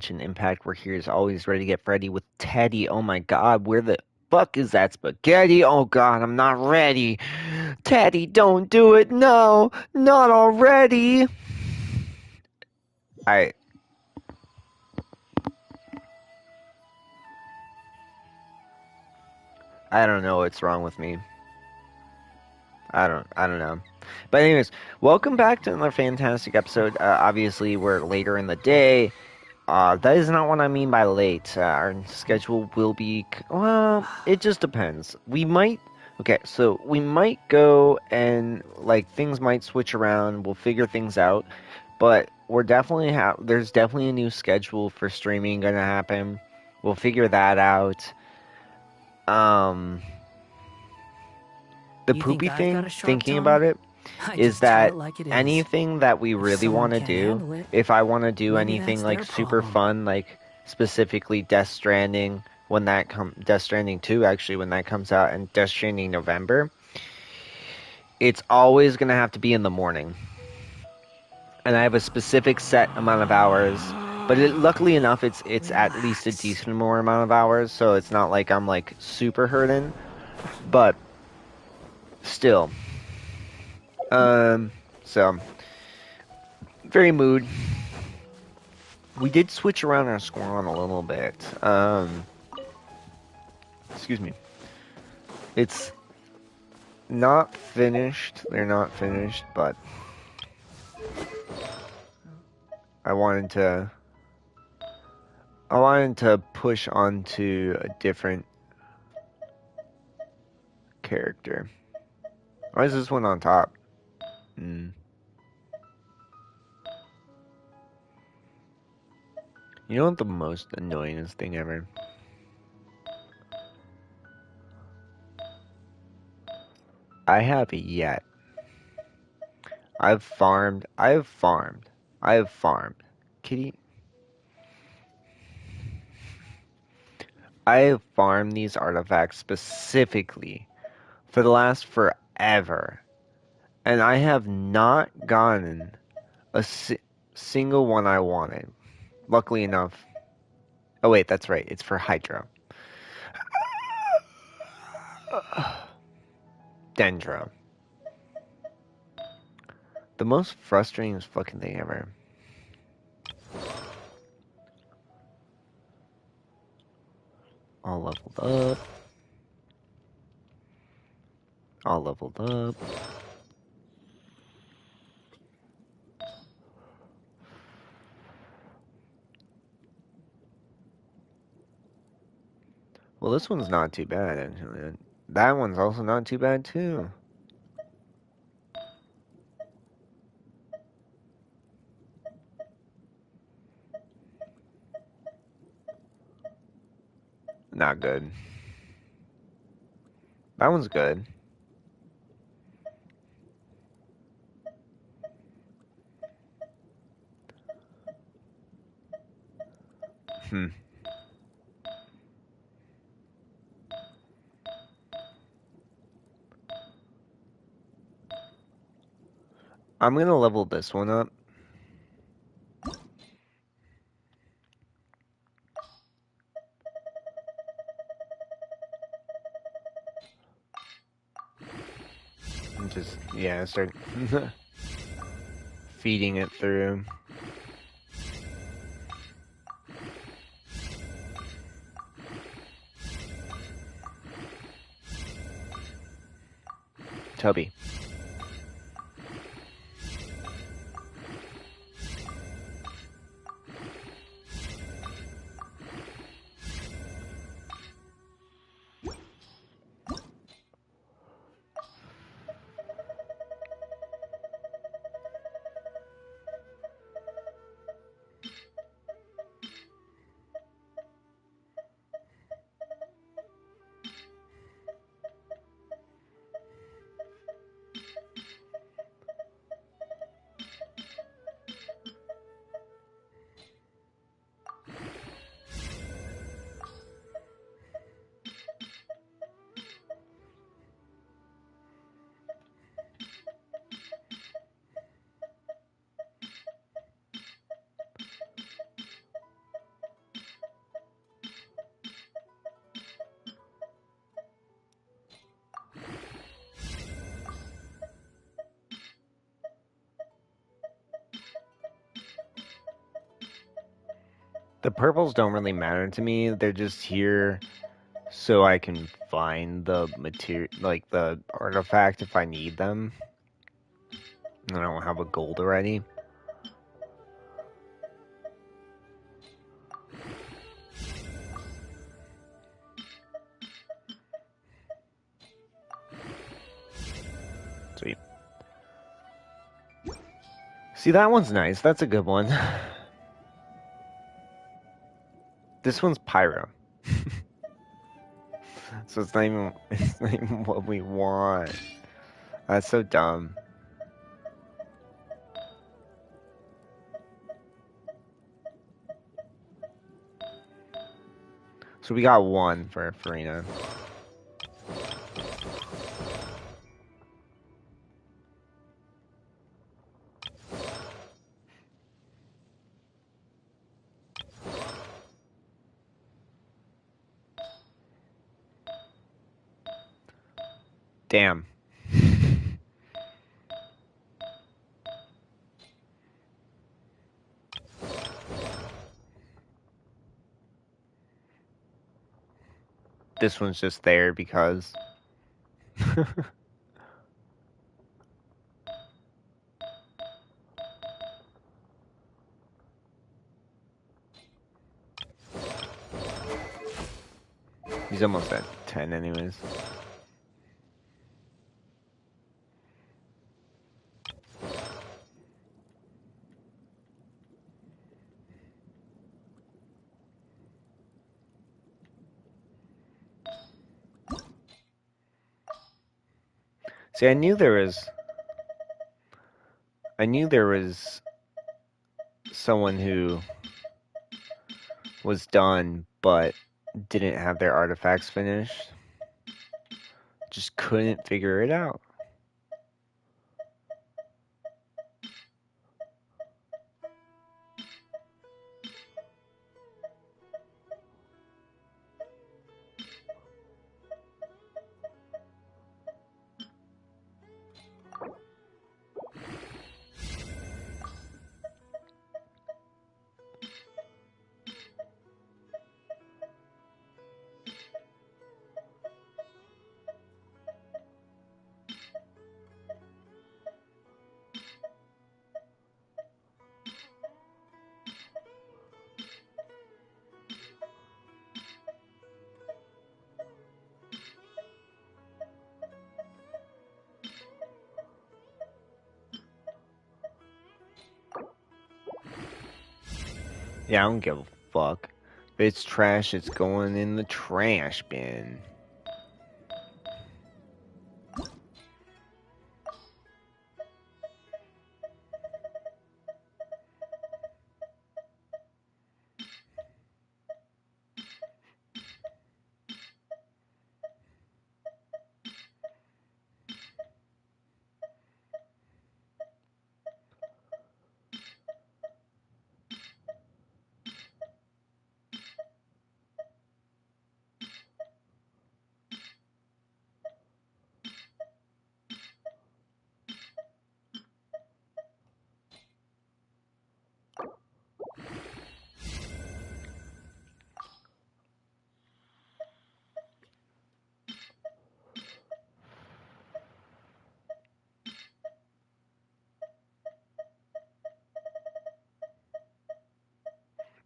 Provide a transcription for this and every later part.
Genshin Impact. We're here as always, ready to get ready with Teddy. Oh my god, where the fuck is that spaghetti? Oh god, I'm not ready. Teddy, don't do it. No, not already. I I don't know what's wrong with me. I don't know. But anyways, welcome back to another fantastic episode. Obviously, we're later in the day. That is not what I mean by late. Our schedule will be, well, it just depends. Okay, so we might go and, like, things might switch around. We'll figure things out. But there's definitely a new schedule for streaming gonna happen. We'll figure that out. Um, the You think poopy I've got thing, a sharp thinking tongue? about it, I is just tell that it like it is. anything that we If really someone want to can't do, handle it, if I want to do maybe anything that's like their super problem. fun, like specifically Death Stranding, Death Stranding 2 actually when that comes out, and Death Stranding November, it's always gonna have to be in the morning. And I have a specific set amount of hours, but luckily enough, it's at least a Relax. decent more amount of hours, so it's not like I'm like super hurting, but still, um, so very mood. We did switch around our squad a little bit. Excuse me. It's not finished. They're not finished, but I wanted to I wanted to push onto a different character. Why is this one on top? Hmm. You know what the most annoyingest thing ever? I have yet. I have farmed. Kitty, I have farmed these artifacts specifically for the last forever, and I have not gotten a single one I wanted. Luckily enough. Oh wait, that's right. It's for Hydra. Dendro. The most frustrating fucking thing ever. All leveled up. All leveled up. Well, this one's not too bad, actually. That one's also not too bad, too. Not good. That one's good. Hmm. I'm gonna level this one up. And just, yeah, start feeding it through. Tubby. The purples don't really matter to me. They're just here so I can find the material, like the artifact if I need them. I don't have a gold already. Sweet. See, that one's nice. That's a good one. This one's pyro. So it's not even what we want. That's so dumb. So we got one for Farina. Damn. This one's just there because. He's almost at 10 anyways. See, I knew there was someone who was done but didn't have their artifacts finished. Just couldn't figure it out. Yeah, I don't give a fuck. If it's trash, it's going in the trash bin.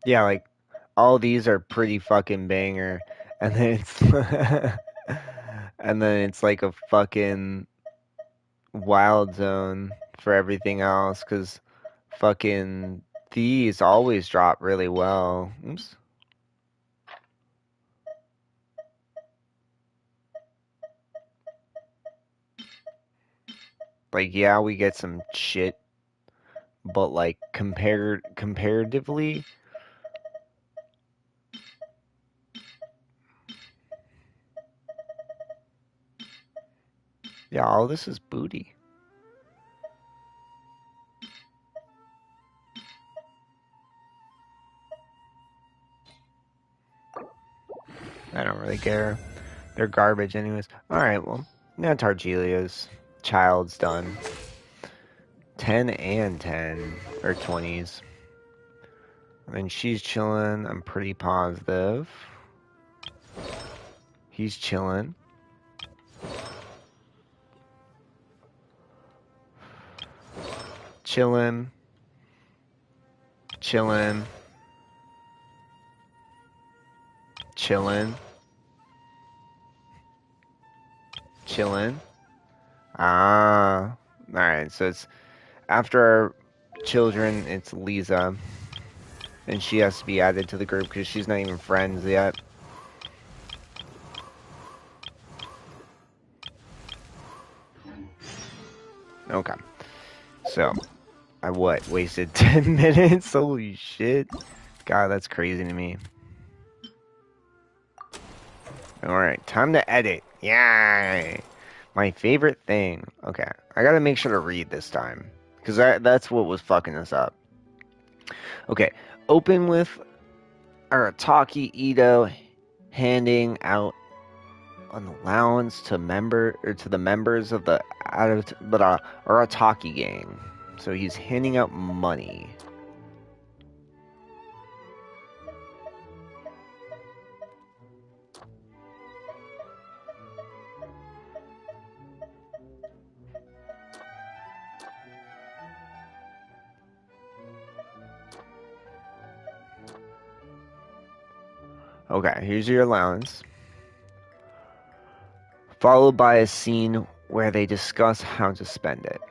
Yeah, like, all these are pretty fucking banger. And then it's and then it's like a fucking wild zone for everything else, because fucking these always drop really well. Oops. Like, yeah, we get some shit, but like comparatively, yeah, all this is booty. I don't really care. They're garbage anyways. Alright, well, now Targilia's child's done. 10 and 10, or 20s. And she's chilling. I'm pretty positive. He's chilling. Chilling. Chilling. Chilling. Chilling. Ah. Alright, so it's after our children, it's Lisa. And she has to be added to the group because she's not even friends yet. Okay. So, I wasted 10 minutes? Holy shit. God, that's crazy to me. Alright, time to edit. Yay! My favorite thing. Okay, I gotta make sure to read this time. Because that's what was fucking us up. Okay, open with Arataki Ito handing out an allowance to the members of the Arataki gang. So he's handing out money. Okay, here's your allowance. Followed by a scene where they discuss how to spend it.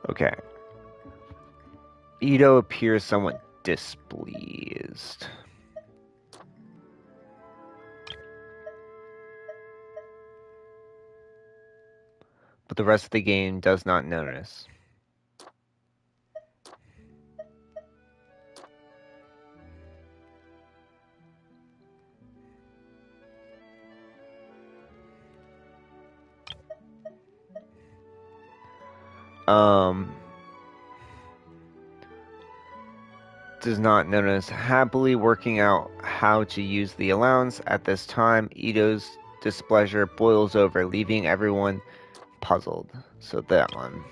Okay. Ito appears somewhat displeased. But the rest of the game does not notice. Does not notice. Happily working out how to use the allowance at this time, Ito's displeasure boils over, leaving everyone puzzled. So that one.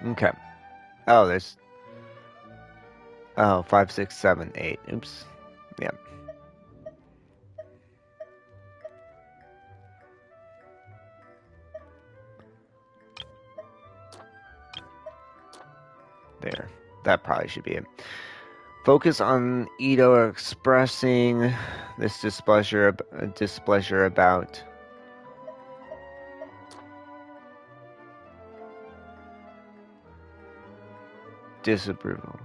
Okay. Oh, there's... Oh, 5, 6, 7, 8. Oops. Yeah. There. That probably should be it. Focus on Ito expressing this displeasure about disapproval.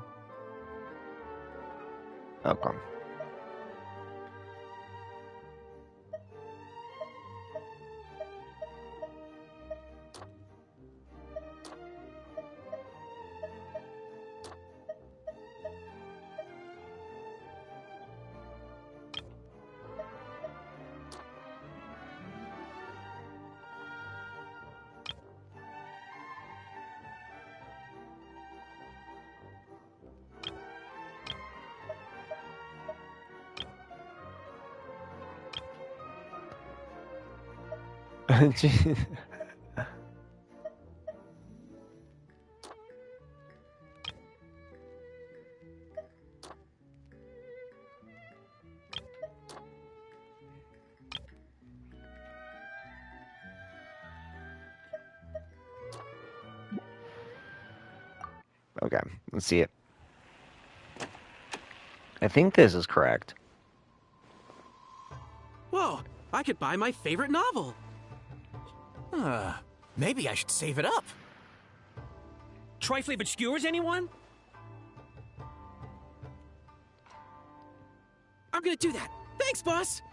Okay. Okay, let's see it. I think this is correct. Whoa, I could buy my favorite novel. Maybe I should save it up. Trifle obscures, anyone? I'm gonna do that. Thanks, boss.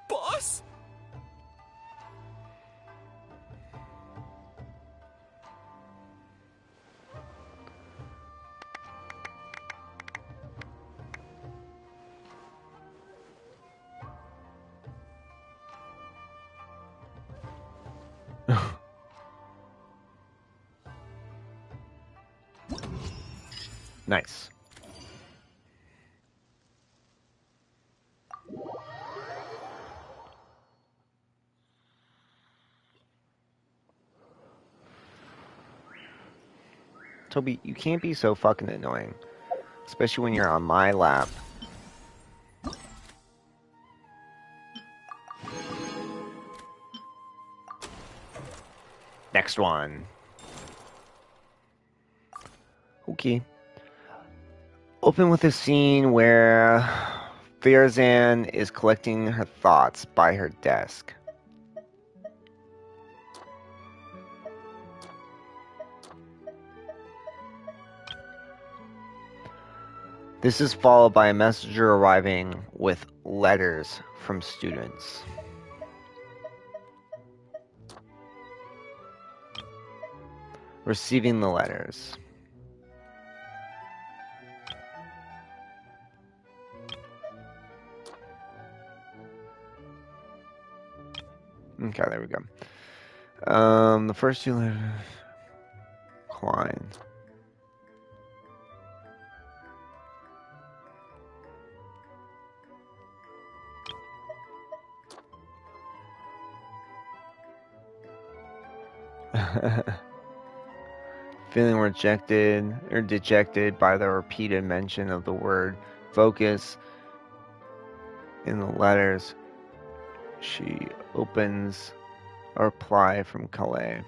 Boss? Nice. Toby, you can't be so fucking annoying. Especially when you're on my lap. Next one. Okay. Open with a scene where Farazan is collecting her thoughts by her desk. This is followed by a messenger arriving with letters from students. Receiving the letters. Okay, there we go. The first two letters. Klein. Feeling rejected or dejected by the repeated mention of the word focus in the letters, she opens a reply from Calais.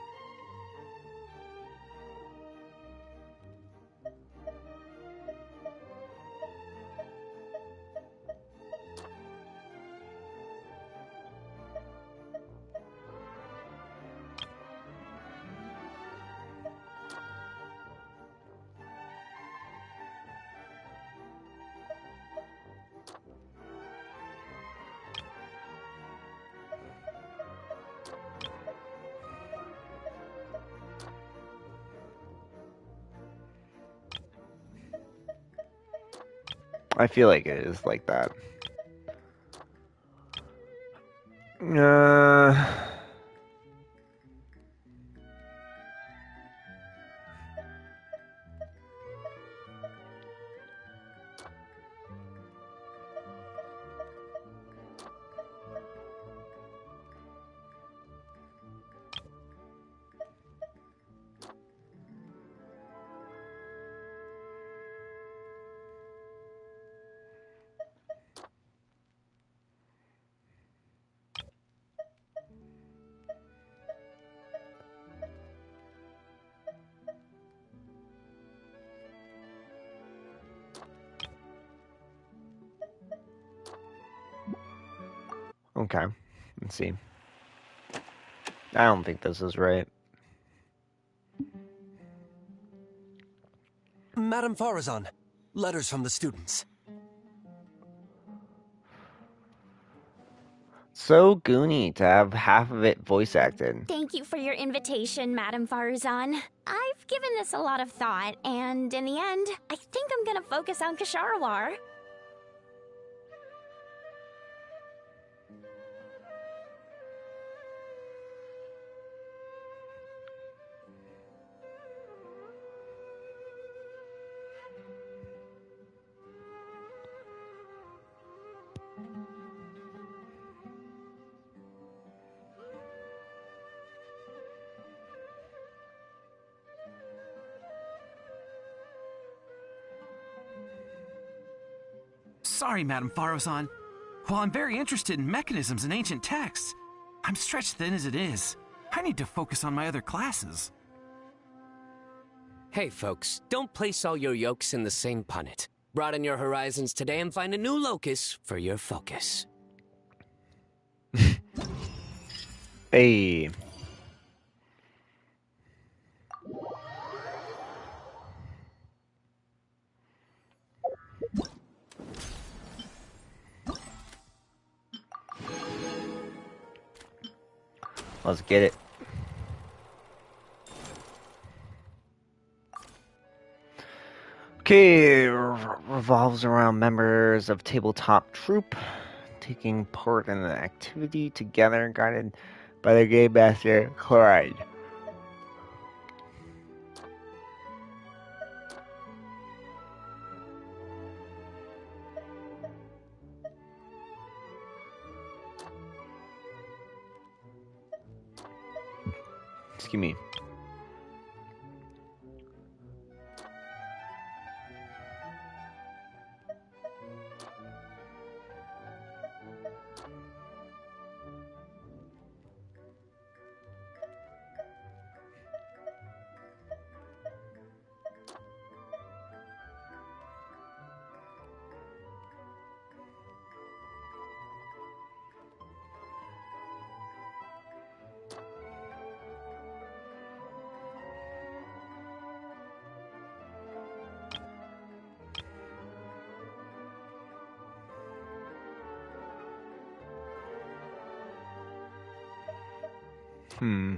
I feel like it is like that. Okay, let's see. I don't think this is right. Madame Farazan, letters from the students. So goony to have half of it voice acted. Thank you for your invitation, Madame Farazan. I've given this a lot of thought, and in the end, I think I'm gonna focus on Kasharawar. sorry, Madame Farozan. While I'm very interested in mechanisms and ancient texts, I'm stretched thin as it is. I need to focus on my other classes. Hey folks, don't place all your yolks in the same punnet. Broaden your horizons today and find a new locus for your focus. Hey. Let's get it. Okay, revolves around members of tabletop troupe taking part in an activity together, guided by the game master Chloride. Excuse me. Hmm.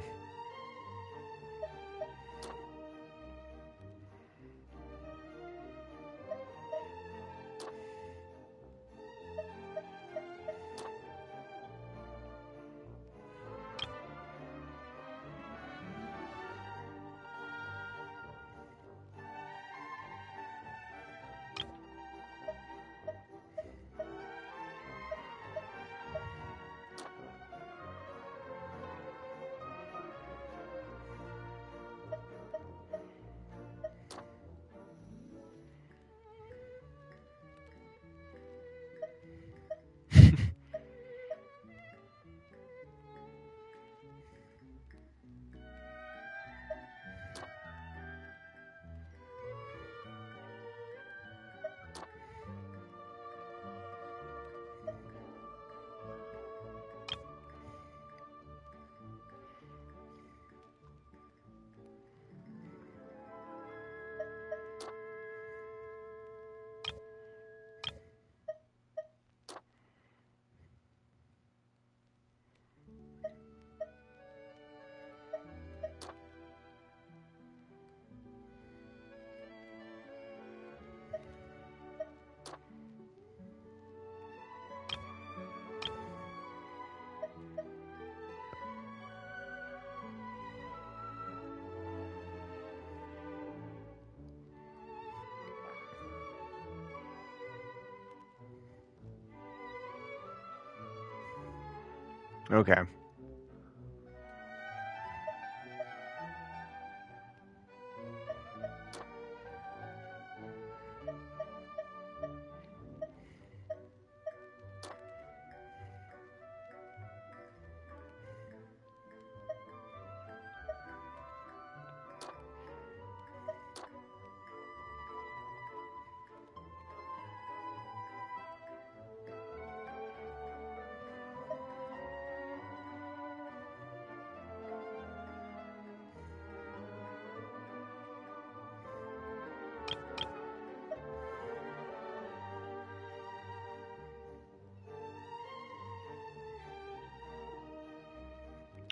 Okay.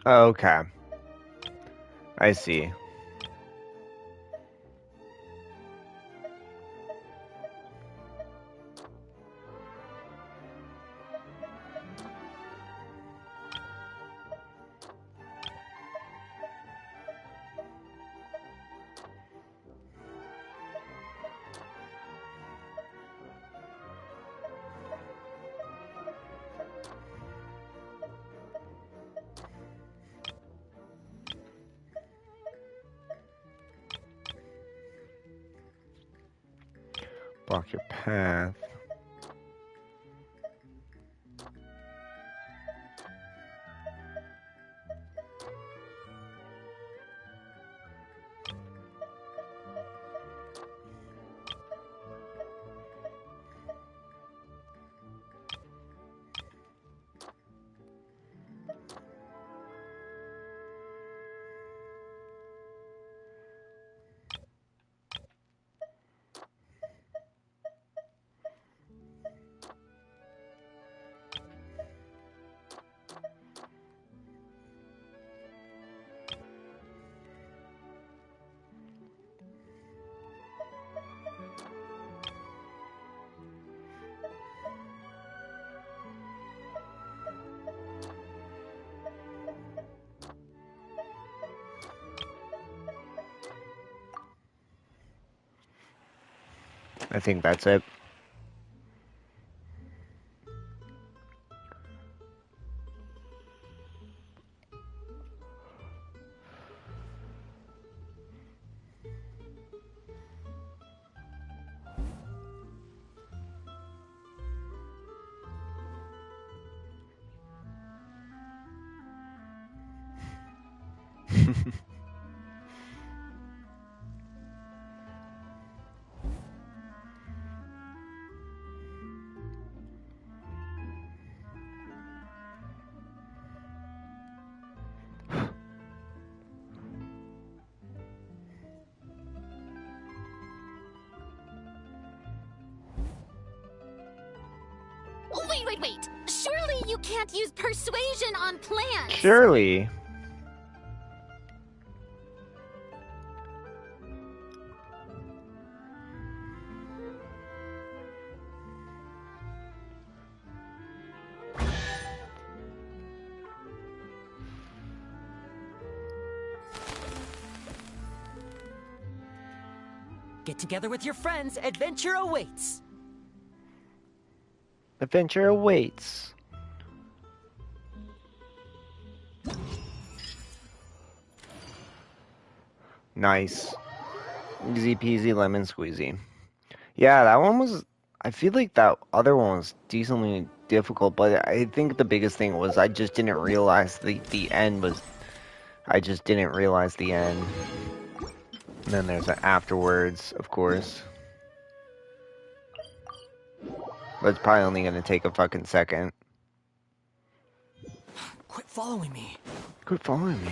Okay. I see. Block your path. I think that's it. Wait. Surely you can't use persuasion on plants. Surely. Get together with your friends. Adventure awaits. Adventure awaits. Nice. Easy peasy lemon squeezy. Yeah, that one was. I feel like that other one was decently difficult, but I think the biggest thing was I just didn't realize the end was. I just didn't realize the end. And then there's an afterwards, of course. But it's probably only gonna take a fucking second. Quit following me. Quit following me.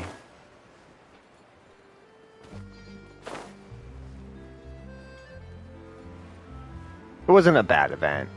It wasn't a bad event.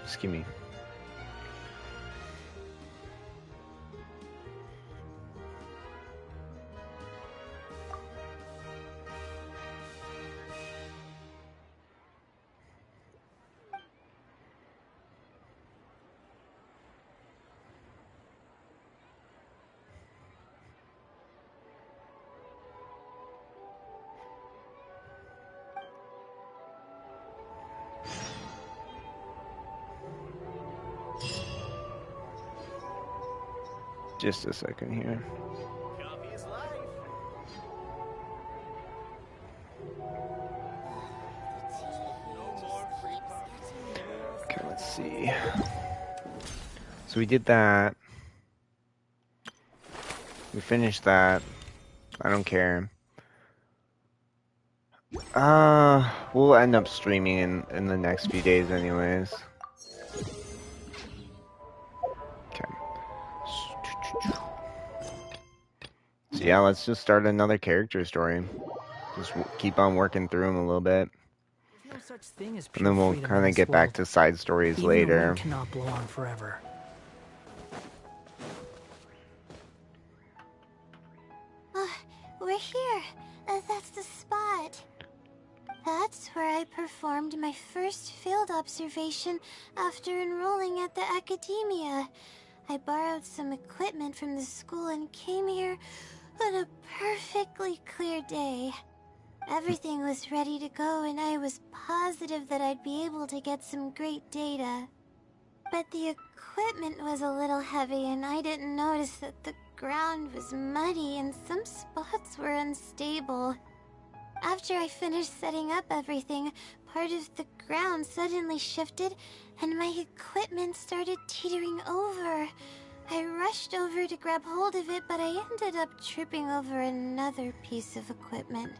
Excuse me. Just a second here. Coffee is life. No more free coffee. Okay, let's see. So we did that. We finished that. I don't care. We'll end up streaming in the next few days anyways. Okay. So yeah, let's just start another character story. Just keep on working through them a little bit. There's no such thing as And pure then we'll freedom in kind of this get back world. to side stories Even the later. wind cannot blow on forever. we're here. That's the spot. That's where I performed my first field observation after enrolling at the academia. I borrowed some equipment from the school and came here on a perfectly clear day. Everything was ready to go and I was positive that I'd be able to get some great data. But the equipment was a little heavy and I didn't notice that the ground was muddy and some spots were unstable. After I finished setting up everything, part of the ground suddenly shifted and my equipment started teetering over. I rushed over to grab hold of it, but I ended up tripping over another piece of equipment.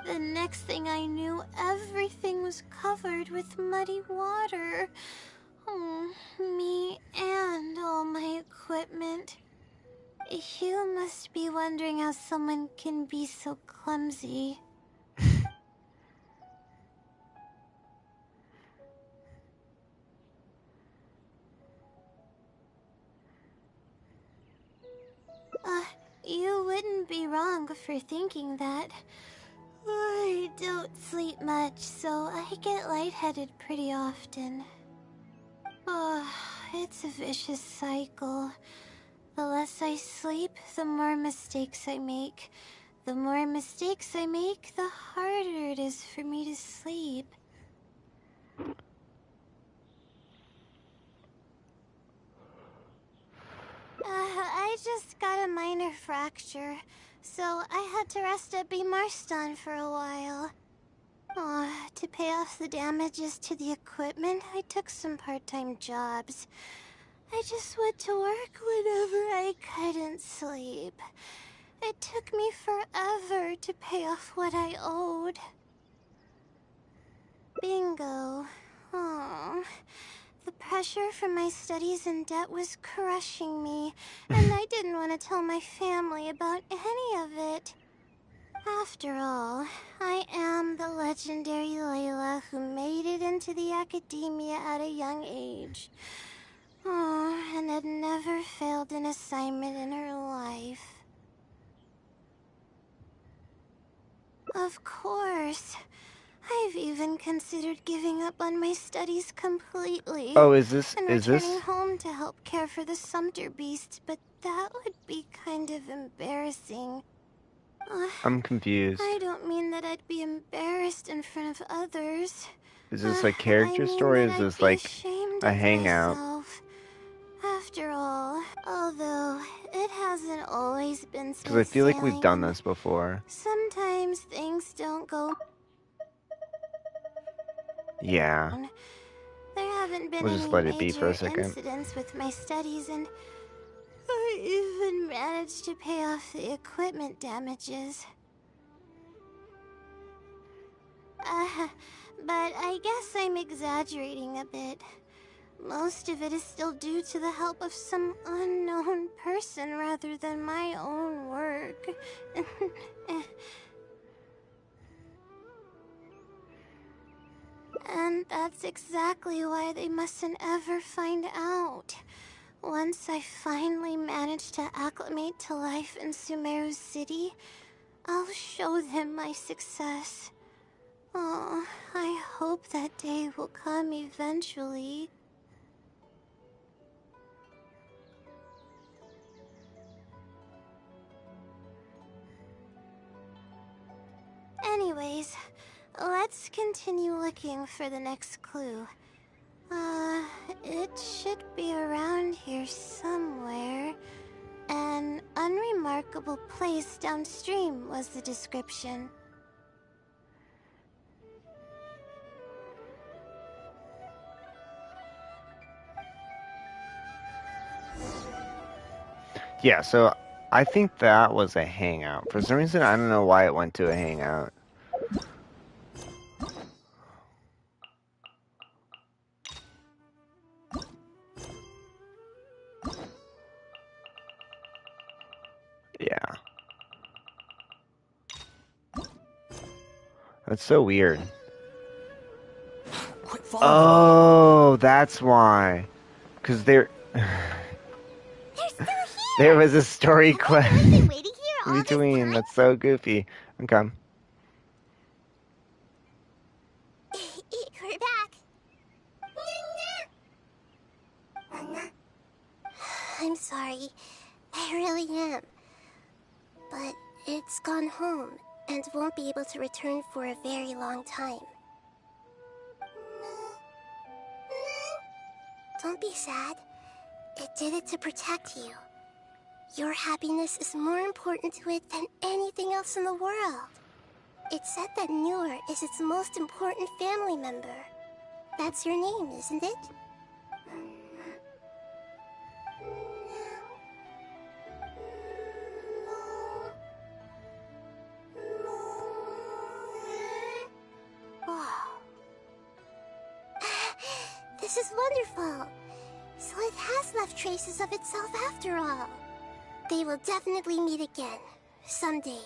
The next thing I knew, everything was covered with muddy water. Oh, me and all my equipment. You must be wondering how someone can be so clumsy. You wouldn't be wrong for thinking that. I don't sleep much, so I get lightheaded pretty often. It's a vicious cycle. The less I sleep, the more mistakes I make. The more mistakes I make, the harder it is for me to sleep. I just got a minor fracture, so I had to rest at B. Marston for a while. To pay off the damages to the equipment, I took some part-time jobs. I just went to work whenever I couldn't sleep. It took me forever to pay off what I owed. Bingo. The pressure from my studies and debt was crushing me, and I didn't want to tell my family about any of it. After all, I am the legendary Layla who made it into the academia at a young age. And had never failed an assignment in her life. Of course. I've even considered giving up on my studies completely. Oh, and returning home to help care for the Sumter beast, but that would be kind of embarrassing. I'm confused. I don't mean that I'd be embarrassed in front of others. Is this a character story, or is this like a hangout? Myself. After all, although it hasn't always been smooth Because I feel like we've done sailing, this before. sometimes things don't go. Yeah. There haven't been We'll any just let it be for a major second. incidents with my studies, and I even managed to pay off the equipment damages. But I guess I'm exaggerating a bit. Most of it is still due to the help of some unknown person rather than my own work. And that's exactly why they mustn't ever find out. Once I finally manage to acclimate to life in Sumeru City, I'll show them my success. Oh, I hope that day will come eventually. Anyways, let's continue looking for the next clue. It should be around here somewhere. An unremarkable place downstream was the description. Yeah, so I think that was a hangout. For some reason, I don't know why it went to a hangout. Yeah. That's so weird. Oh, that's why. Because there... They're still here! There was a story quest. I've been waiting here all this Between, time? that's so goofy. Okay. We're back. I'm sorry. I really am. But it's gone home and won't be able to return for a very long time. Don't be sad. It did it to protect you. Your happiness is more important to it than anything else in the world. It's said that Newer is its most important family member. That's your name, isn't it? Wow. This is wonderful. So it has left traces of itself after all. They will definitely meet again, someday.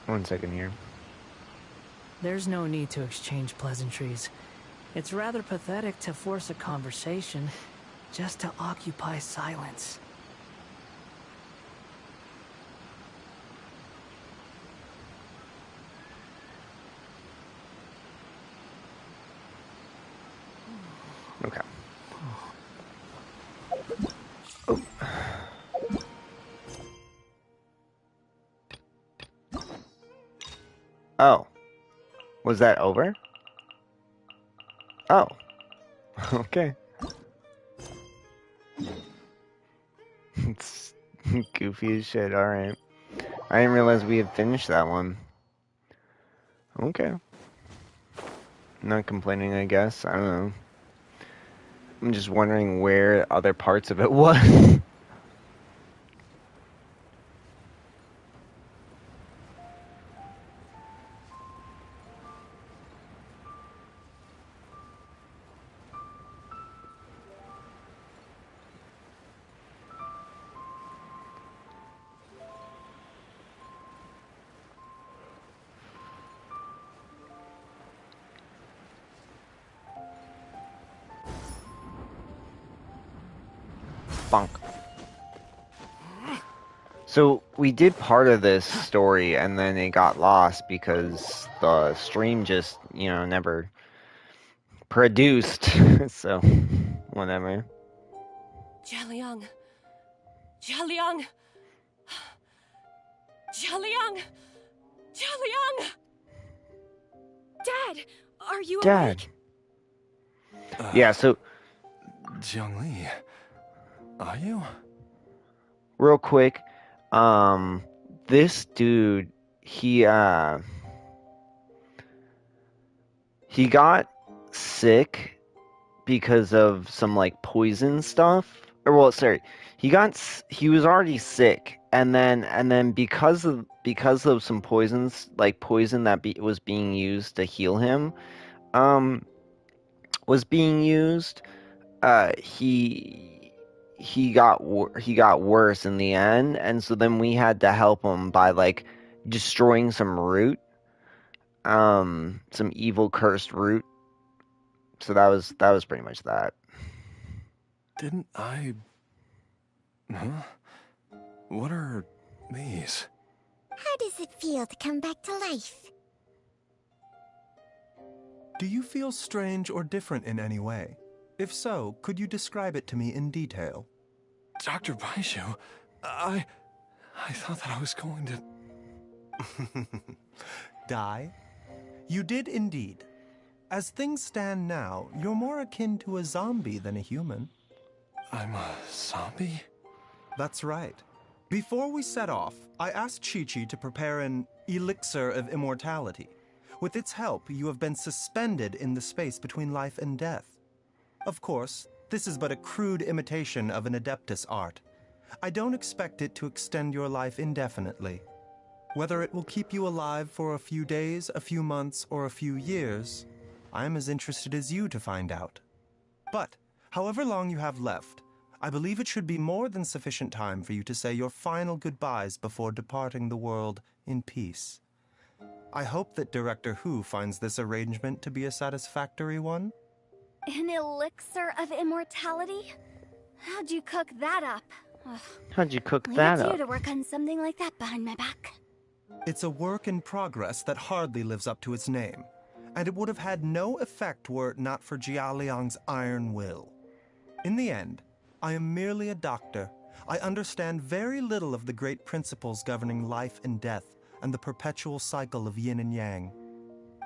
One second here. There's no need to exchange pleasantries. It's rather pathetic to force a conversation just to occupy silence. Okay. Oh. Oh. Was that over? Oh. Okay. It's goofy as shit, alright. I didn't realize we had finished that one. Okay. Not complaining, I guess. I don't know. I'm just wondering where other parts of it was. Bonk. So we did part of this story and then it got lost because the stream just, never produced. So, whatever. Jialiang. Jialiang. Jialiang. Jialiang. Dad, are you Dad. awake? Yeah, so Jiangli, are you? real quick, this dude, he got sick because of some like poison stuff. Or well, sorry, he was already sick, and then because of some poisons, like poison that was being used to heal him, was being used. He got worse in the end, and so then we had to help him by like destroying some root, some evil cursed root. So that was pretty much that. Didn't I... Huh? What are these? How does it feel to come back to life? Do you feel strange or different in any way? If so, could you describe it to me in detail? Dr. Baishu, I thought that I was going to... Die? You did indeed. As things stand now, you're more akin to a zombie than a human. I'm a zombie? That's right. Before we set off, I asked Chi-Chi to prepare an elixir of immortality. With its help, you have been suspended in the space between life and death. Of course, this is but a crude imitation of an Adeptus art. I don't expect it to extend your life indefinitely. Whether it will keep you alive for a few days, a few months, or a few years, I am as interested as you to find out. But, however long you have left, I believe it should be more than sufficient time for you to say your final goodbyes before departing the world in peace. I hope that Director Who finds this arrangement to be a satisfactory one. An elixir of immortality? How'd you cook that up? Ugh. How'd you cook Leave that it to up? you to work on something like that behind my back. It's a work in progress that hardly lives up to its name, and it would have had no effect were it not for Jia Liang's iron will. In the end, I am merely a doctor. I understand very little of the great principles governing life and death and the perpetual cycle of yin and yang.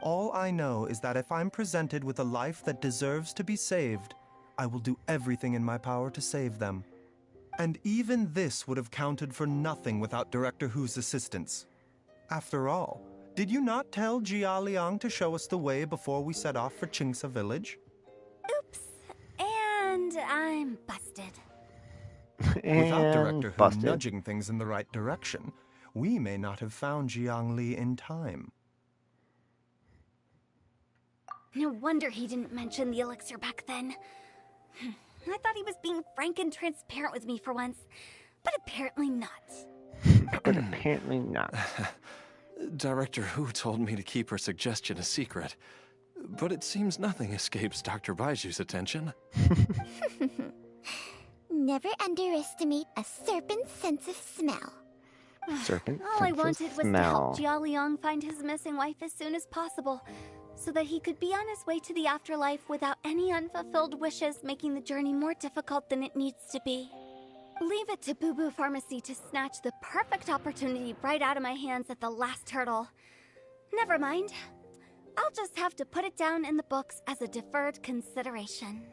All I know is that if I'm presented with a life that deserves to be saved, I will do everything in my power to save them. And even this would have counted for nothing without Director Who's assistance. After all, did you not tell Jia Liang to show us the way before we set off for Qingsa village? Oops. And I'm busted. Without Director And Who busted. nudging things in the right direction, we may not have found Jiang Li in time. No wonder he didn't mention the elixir back then. I thought he was being frank and transparent with me for once, but apparently not. But apparently not. Director Who told me to keep her suggestion a secret, but it seems nothing escapes Dr. Baiju's attention. Never underestimate a serpent's sense of smell. Serpent All I sense of wanted was to smell. help Jia Liang find his missing wife as soon as possible, so that he could be on his way to the afterlife without any unfulfilled wishes making the journey more difficult than it needs to be. Leave it to Boo Boo Pharmacy to snatch the perfect opportunity right out of my hands at the last hurdle. Never mind. I'll just have to put it down in the books as a deferred consideration.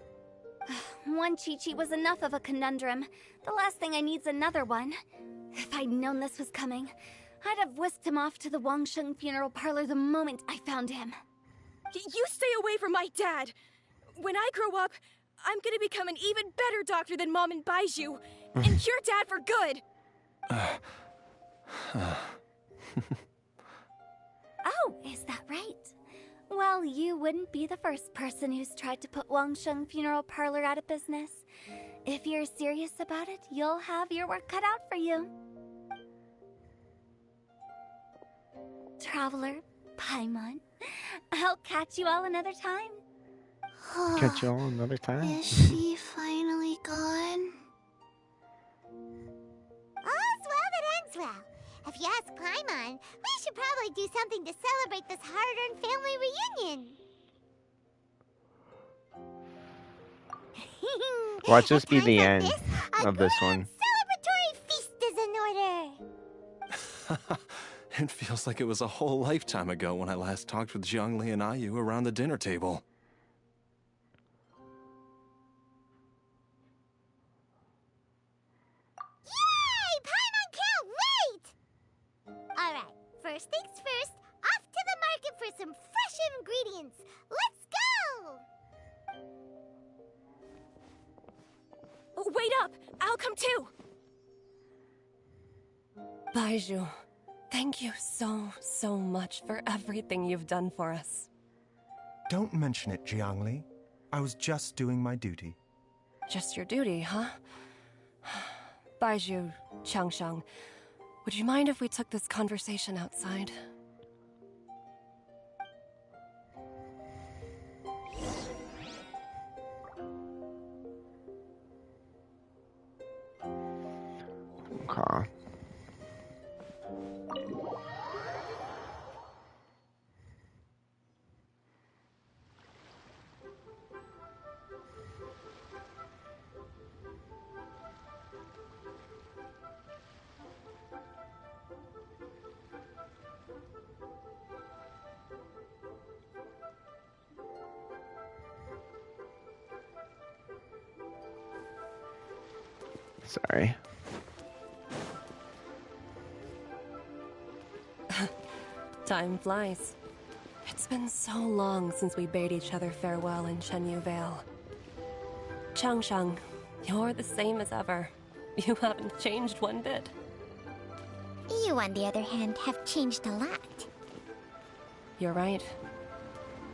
One Chi-Chi was enough of a conundrum. The last thing I need's another one. If I'd known this was coming, I'd have whisked him off to the Wangsheng funeral parlor the moment I found him. You stay away from my dad! When I grow up, I'm gonna become an even better doctor than Mom and Baiju, and cure Dad for good! Oh, is that right? Well, you wouldn't be the first person who's tried to put Wangsheng funeral parlor out of business. If you're serious about it, you'll have your work cut out for you. Traveler, Paimon, I'll catch you all another time. Catch you all another time. Is she finally gone? All's well that ends well. If you ask Paimon, we should probably do something to celebrate this hard-earned family reunion. Watch this be At the times end like this, of this a one. celebratory feast is in order. It feels like it was a whole lifetime ago when I last talked with Zhongli and Ayu around the dinner table. Yay! Paimon can't wait! Alright, first things first, off to the market for some fresh ingredients. Let's go! Wait up! I'll come too! Baiju, thank you so much for everything you've done for us. Don't mention it, Jiangli. I was just doing my duty. Just your duty, huh? Baiju, Changshang, would you mind if we took this conversation outside? Okay. Sorry. Time flies. It's been so long since we bade each other farewell in Chenyu Vale. Changshang, you're the same as ever. You haven't changed one bit. You, on the other hand, have changed a lot. You're right.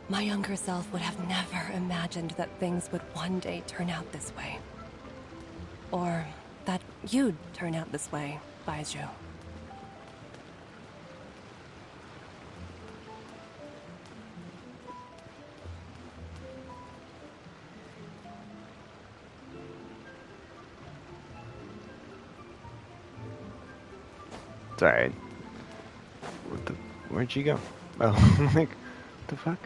My younger self would have never imagined that things would one day turn out this way. Or that you'd turn out this way, Baizhu. It's alright. Where'd she go? Oh, I'm like, what the fuck?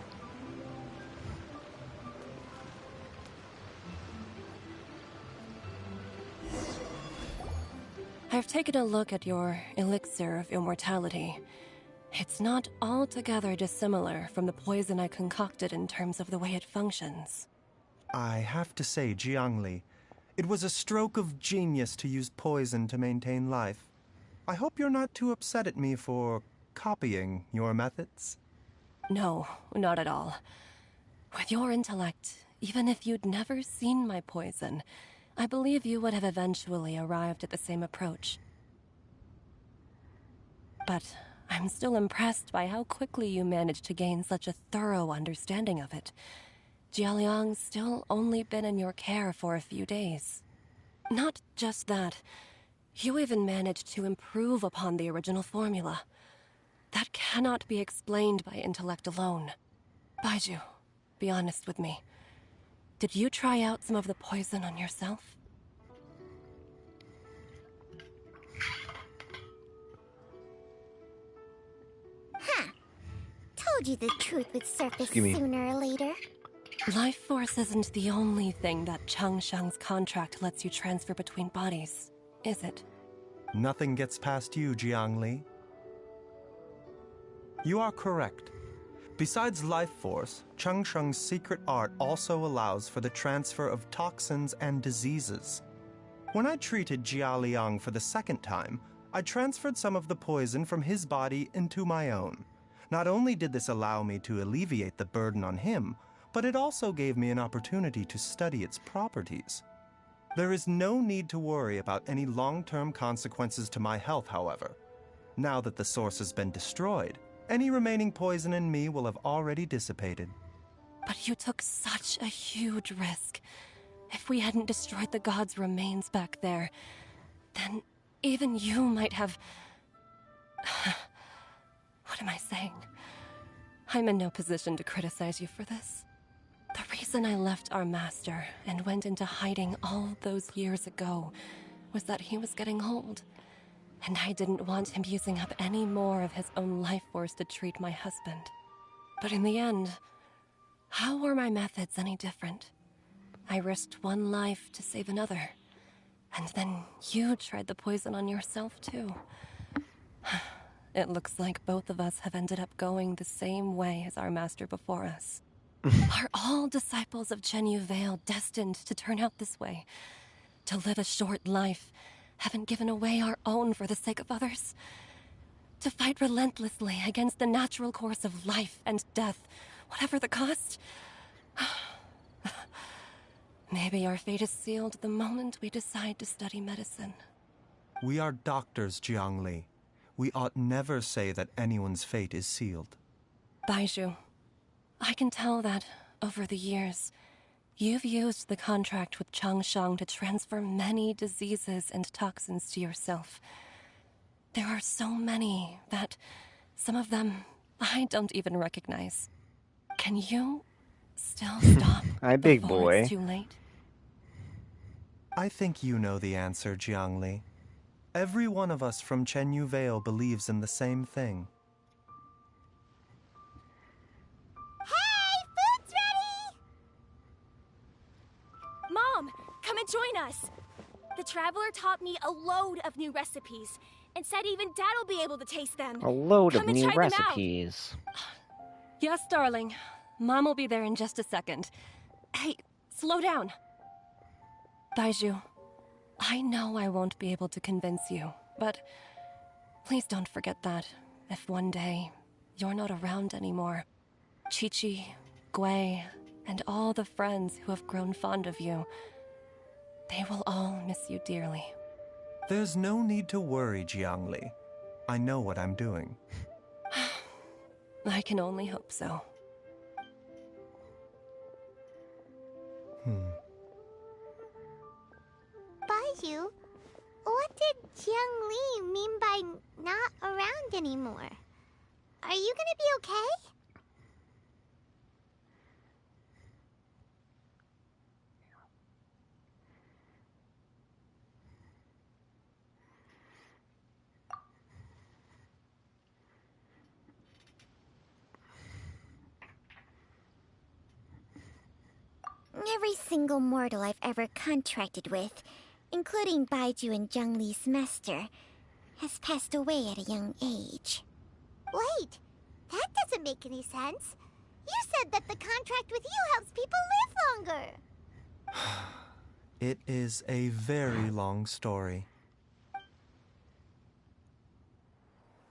I've taken a look at your elixir of immortality. It's not altogether dissimilar from the poison I concocted in terms of the way it functions. I have to say, Jiangli, it was a stroke of genius to use poison to maintain life. I hope you're not too upset at me for copying your methods. No, not at all. With your intellect, even if you'd never seen my poison, I believe you would have eventually arrived at the same approach. But I'm still impressed by how quickly you managed to gain such a thorough understanding of it. Jialiang's still only been in your care for a few days. Not just that, you even managed to improve upon the original formula. That cannot be explained by intellect alone. Baizhu, be honest with me. Did you try out some of the poison on yourself? Huh. Told you the truth would surface Excuse me. sooner or later. Life force isn't the only thing that Changshang's contract lets you transfer between bodies, is it? Nothing gets past you, Jiangli. You are correct. Besides life force, Changsheng's secret art also allows for the transfer of toxins and diseases. When I treated Jia Liang for the second time, I transferred some of the poison from his body into my own. Not only did this allow me to alleviate the burden on him, but it also gave me an opportunity to study its properties. There is no need to worry about any long-term consequences to my health, however. Now that the source has been destroyed, any remaining poison in me will have already dissipated. But you took such a huge risk. If we hadn't destroyed the god's remains back there, then even you might have... What am I saying? I'm in no position to criticize you for this. The reason I left our master and went into hiding all those years ago was that he was getting old, and I didn't want him using up any more of his own life force to treat my husband. But in the end, how were my methods any different? I risked one life to save another, and then you tried the poison on yourself too. It looks like both of us have ended up going the same way as our master before us. Are all disciples of Chenyu Vale destined to turn out this way? To live a short life, haven't given away our own for the sake of others? To fight relentlessly against the natural course of life and death, whatever the cost? Maybe our fate is sealed the moment we decide to study medicine. We are doctors, Jiangli. We ought never say that anyone's fate is sealed. Baizhu, I can tell that, over the years, you've used the contract with Changshang to transfer many diseases and toxins to yourself. There are so many that, some of them, I don't even recognize. Can you still stop Hi, big before boy. it's too late? I think you know the answer, Jiangli. Every one of us from Chenyu Vale believes in the same thing. Hey, food's ready! Mom, come and join us. The Traveler taught me a load of new recipes and said even Dad'll be able to taste them. A load Come of and new try them out. recipes. Yes, darling. Mom will be there in just a second. Hey, slow down. Baizhu, I know I won't be able to convince you, but please don't forget that if one day you're not around anymore, Chi-Chi, Gui, and all the friends who have grown fond of you, they will all miss you dearly. There's no need to worry, Jiangli. I know what I'm doing. I can only hope so. Baiju, what did Jiang Li mean by not around anymore? Are you gonna be okay? Every single mortal I've ever contracted with, including Baiju and Jiang Li's master, has passed away at a young age. Wait, that doesn't make any sense. You said that the contract with you helps people live longer. It is a very long story.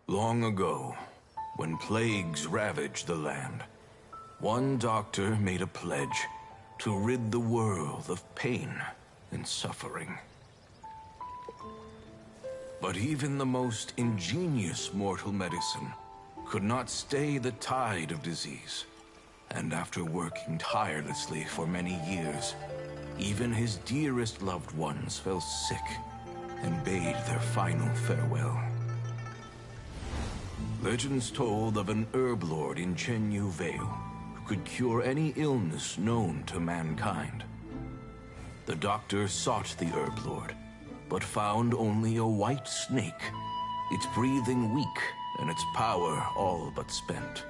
Long ago, when plagues ravaged the land, one doctor made a pledge to rid the world of pain and suffering. But even the most ingenious mortal medicine could not stay the tide of disease. And after working tirelessly for many years, even his dearest loved ones fell sick and bade their final farewell. Legends told of an herb lord in Chenyu Vale who could cure any illness known to mankind. The doctor sought the herb lord, but found only a white snake, its breathing weak and its power all but spent.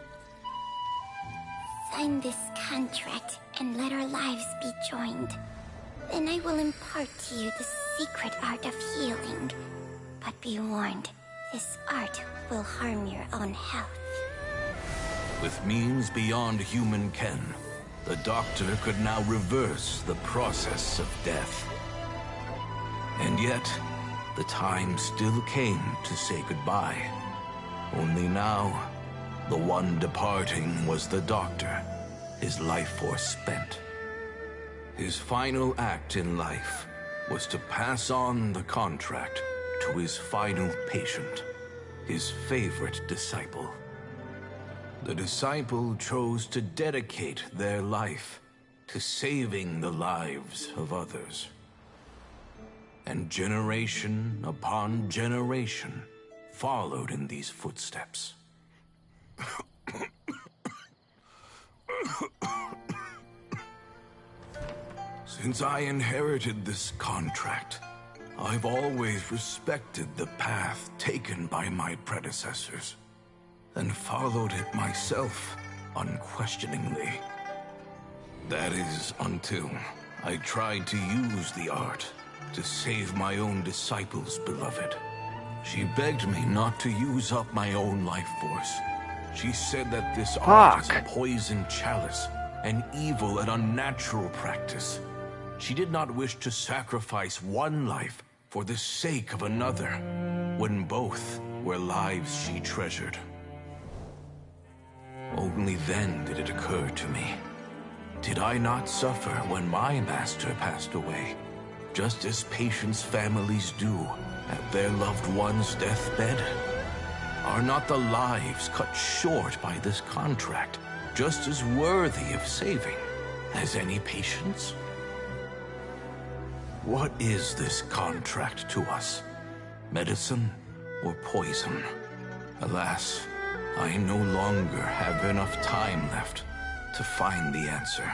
Sign this contract and let our lives be joined. Then I will impart to you the secret art of healing. But be warned, this art will harm your own health. With means beyond human ken, the doctor could now reverse the process of death. And yet, the time still came to say goodbye. Only now, the one departing was the doctor, his life force spent. His final act in life was to pass on the contract to his final patient, his favorite disciple. The disciple chose to dedicate their life to saving the lives of others. And generation upon generation followed in these footsteps. Since I inherited this contract, I've always respected the path taken by my predecessors, and followed it myself unquestioningly. That is, until I tried to use the art to save my own disciple's beloved. She begged me not to use up my own life force. She said that this art is a poisoned chalice, an evil and unnatural practice. She did not wish to sacrifice one life for the sake of another, when both were lives she treasured. Only then did it occur to me. Did I not suffer when my master passed away, just as patients' families do at their loved one's deathbed? Are not the lives cut short by this contract just as worthy of saving as any patients? What is this contract to us? Medicine or poison? Alas, I no longer have enough time left to find the answer.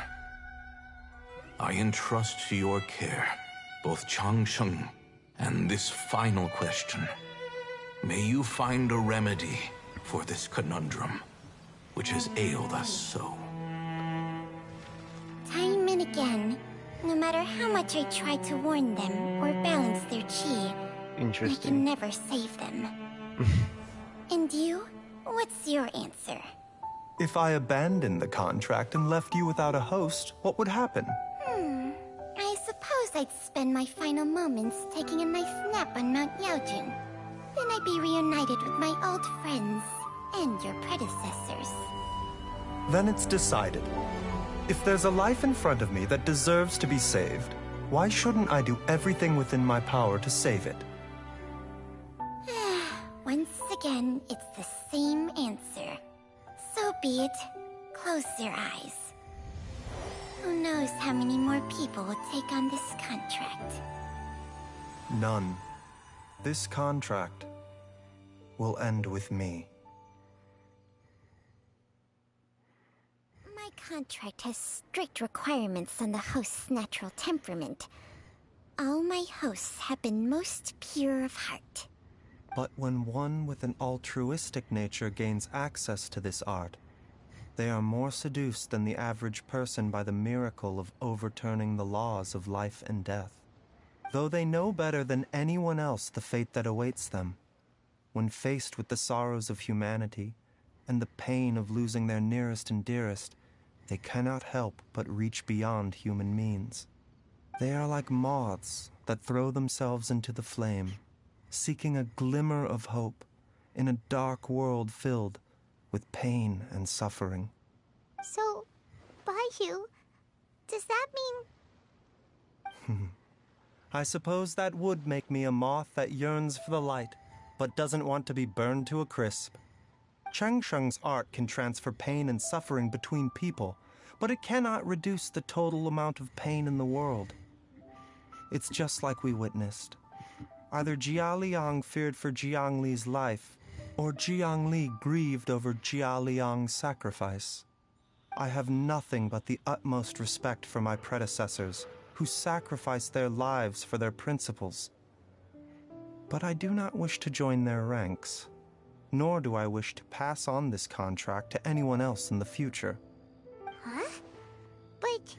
I entrust to your care both Changsheng and this final question. May you find a remedy for this conundrum, which has ailed us so. Time and again, no matter how much I try to warn them or balance their chi, I can never save them. And you? What's your answer? If I abandoned the contract and left you without a host, what would happen? I suppose I'd spend my final moments taking a nice nap on Mount Yaojin. Then I'd be reunited with my old friends and your predecessors. Then it's decided. If there's a life in front of me that deserves to be saved, why shouldn't I do everything within my power to save it? Once again, it's the same answer. So be it. Close your eyes. Who knows how many more people will take on this contract? None. This contract will end with me. My contract has strict requirements on the host's natural temperament. All my hosts have been most pure of heart. But when one with an altruistic nature gains access to this art, they are more seduced than the average person by the miracle of overturning the laws of life and death. Though they know better than anyone else the fate that awaits them, when faced with the sorrows of humanity and the pain of losing their nearest and dearest, they cannot help but reach beyond human means. They are like moths that throw themselves into the flame, seeking a glimmer of hope in a dark world filled with pain and suffering. So, Baiju, does that mean... I suppose that would make me a moth that yearns for the light, but doesn't want to be burned to a crisp. Changsheng's art can transfer pain and suffering between people, but it cannot reduce the total amount of pain in the world. It's just like we witnessed. Either Jia Liang feared for Jiang Li's life, or Jiang Li grieved over Jia Liang's sacrifice. I have nothing but the utmost respect for my predecessors, who sacrificed their lives for their principles. But I do not wish to join their ranks, nor do I wish to pass on this contract to anyone else in the future. Huh? But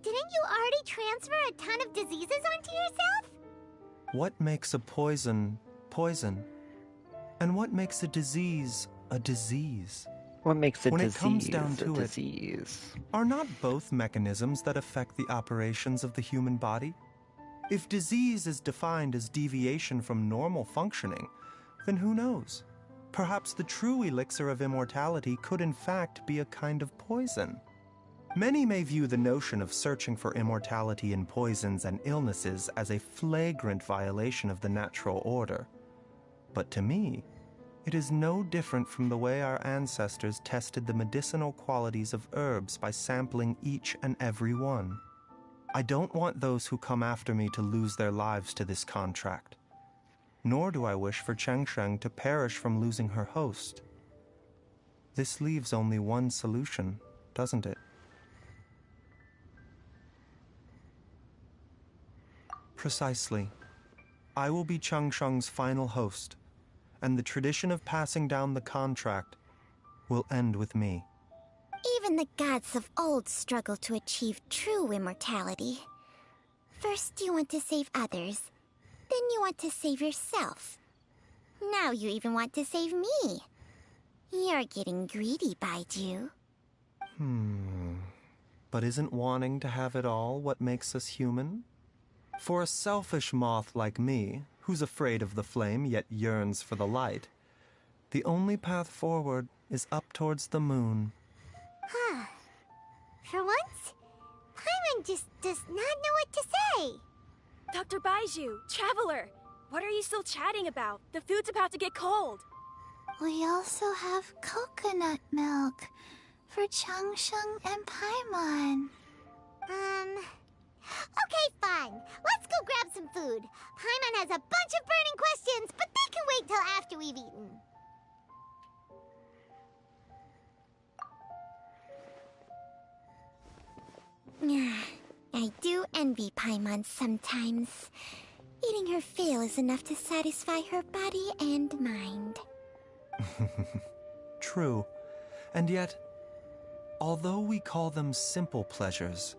didn't you already transfer a ton of diseases onto yourself? What makes a poison poison? And what makes a disease a disease? What makes a when disease it comes down a to disease? Are not both mechanisms that affect the operations of the human body? If disease is defined as deviation from normal functioning, then who knows? Perhaps the true elixir of immortality could in fact be a kind of poison. Many may view the notion of searching for immortality in poisons and illnesses as a flagrant violation of the natural order. But to me, it is no different from the way our ancestors tested the medicinal qualities of herbs by sampling each and every one. I don't want those who come after me to lose their lives to this contract. Nor do I wish for Changsheng to perish from losing her host. This leaves only one solution, doesn't it? Precisely. I will be Changsheng's final host, and the tradition of passing down the contract will end with me. Even the gods of old struggle to achieve true immortality. First you want to save others, then you want to save yourself. Now you even want to save me. You're getting greedy, Baiju. But isn't wanting to have it all what makes us human? For a selfish moth like me, who's afraid of the flame yet yearns for the light, the only path forward is up towards the moon. For once, Paimon just does not know what to say. Dr. Baiju, Traveler, what are you still chatting about? The food's about to get cold. We also have coconut milk for Changsheng and Paimon. Okay, fine. Let's go grab some food. Paimon has a bunch of burning questions, but they can wait till after we've eaten. I do envy Paimon sometimes. Eating her fill is enough to satisfy her body and mind. True. And yet, although we call them simple pleasures,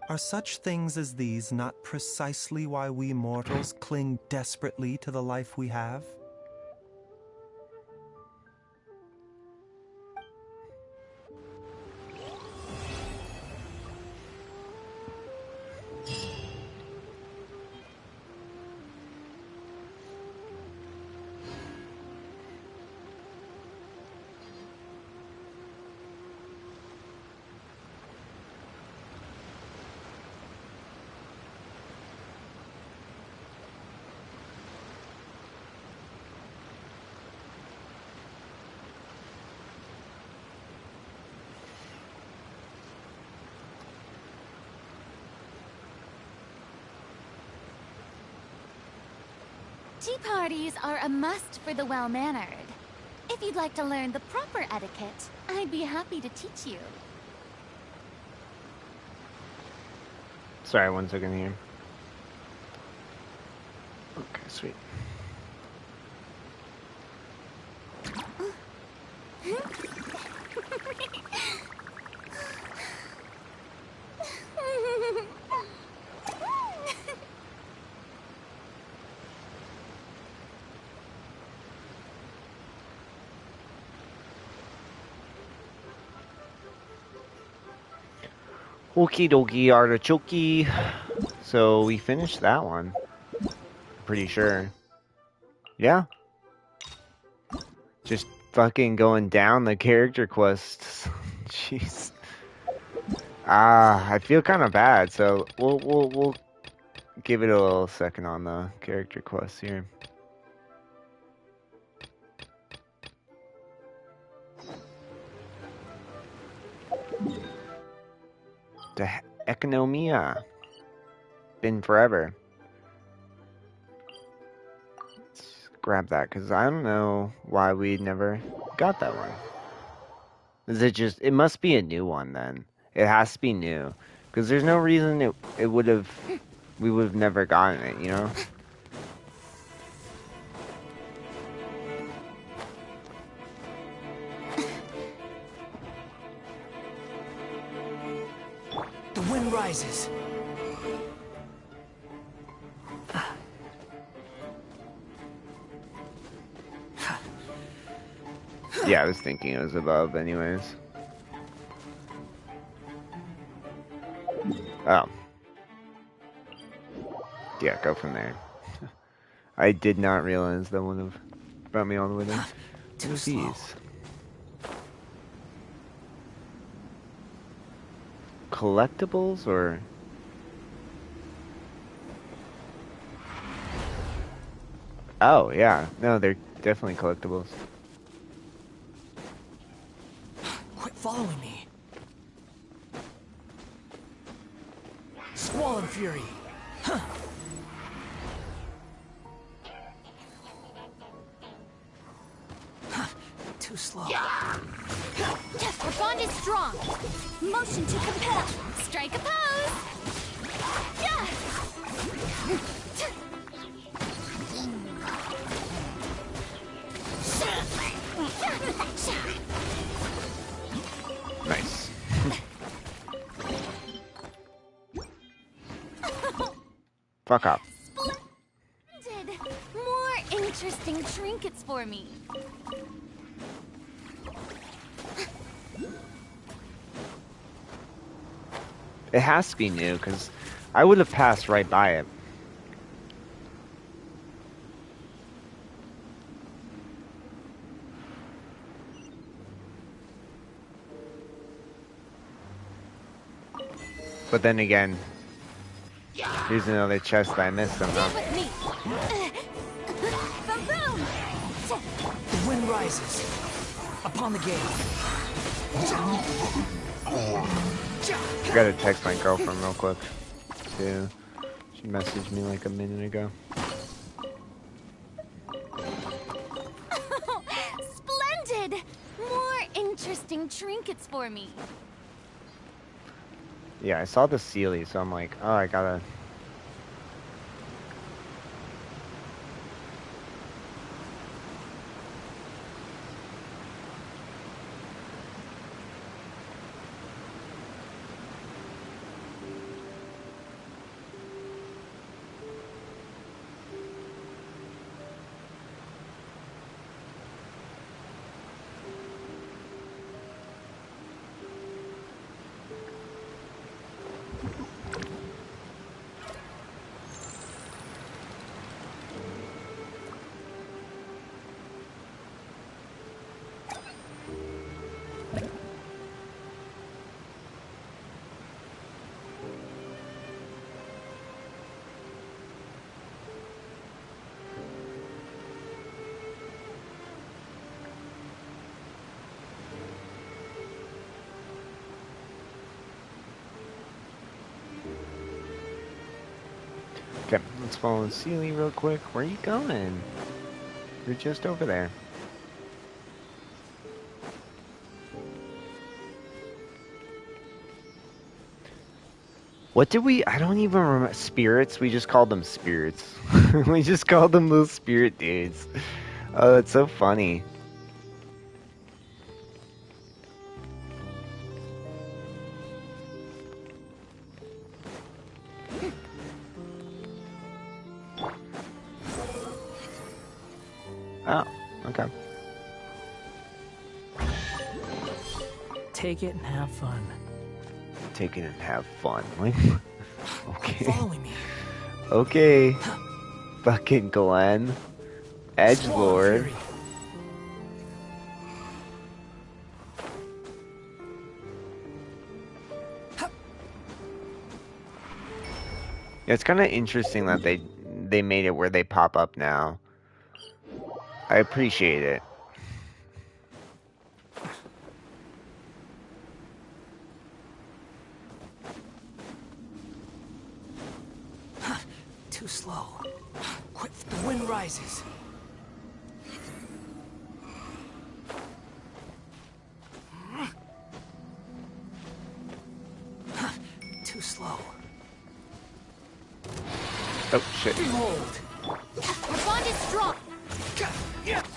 are such things as these not precisely why we mortals cling desperately to the life we have? Tea parties are a must for the well-mannered. If you'd like to learn the proper etiquette, I'd be happy to teach you. Sorry, 1 second here. Okay, sweet. Okie dokie artichoke. So we finished that one. Pretty sure. Yeah. Just fucking going down the character quests. Jeez. I feel kind of bad, so we'll give it a little second on the character quests here. The Economia. Been forever. Let's grab that, because I don't know why we never got that one. Is it just, it must be a new one then. It has to be new. Because there's no reason we would have never gotten it, you know? The wind rises. Yeah, I was thinking it was above anyways. Oh. Yeah, go from there. I did not realize that would have brought me all the way there. Too slow. These collectibles or oh yeah, no, they're definitely collectibles. Quit following me. Squall and fury. Huh. Too slow. Your bond is strong. Motion to compel. Strike a pose. Yeah. Nice. Fuck up. Splendid. More interesting trinkets for me. It has to be new, because I would have passed right by it. But then again, here's another chest that I missed somehow. With me. Boom. The wind rises. Upon the gale. I gotta text my girlfriend real quick, too. She messaged me like a minute ago. Splendid! More interesting trinkets for me. Yeah, I saw the Sealy, so I'm like, oh, I gotta... Okay, let's follow Sealy real quick. Where are you going? You're just over there. What did we... I don't even remember. Spirits? We just called them spirits. We just called them little spirit dudes. Oh, that's so funny. Oh, okay. Take it and have fun. Take it and have fun. Okay. Following me. Okay. Fucking Glenn. Edgelord. Yeah, it's kind of interesting that they made it where they pop up now. I appreciate it. Too slow. Quick, the wind rises. Too slow. Oh, shit. Behold! Our bond is strong!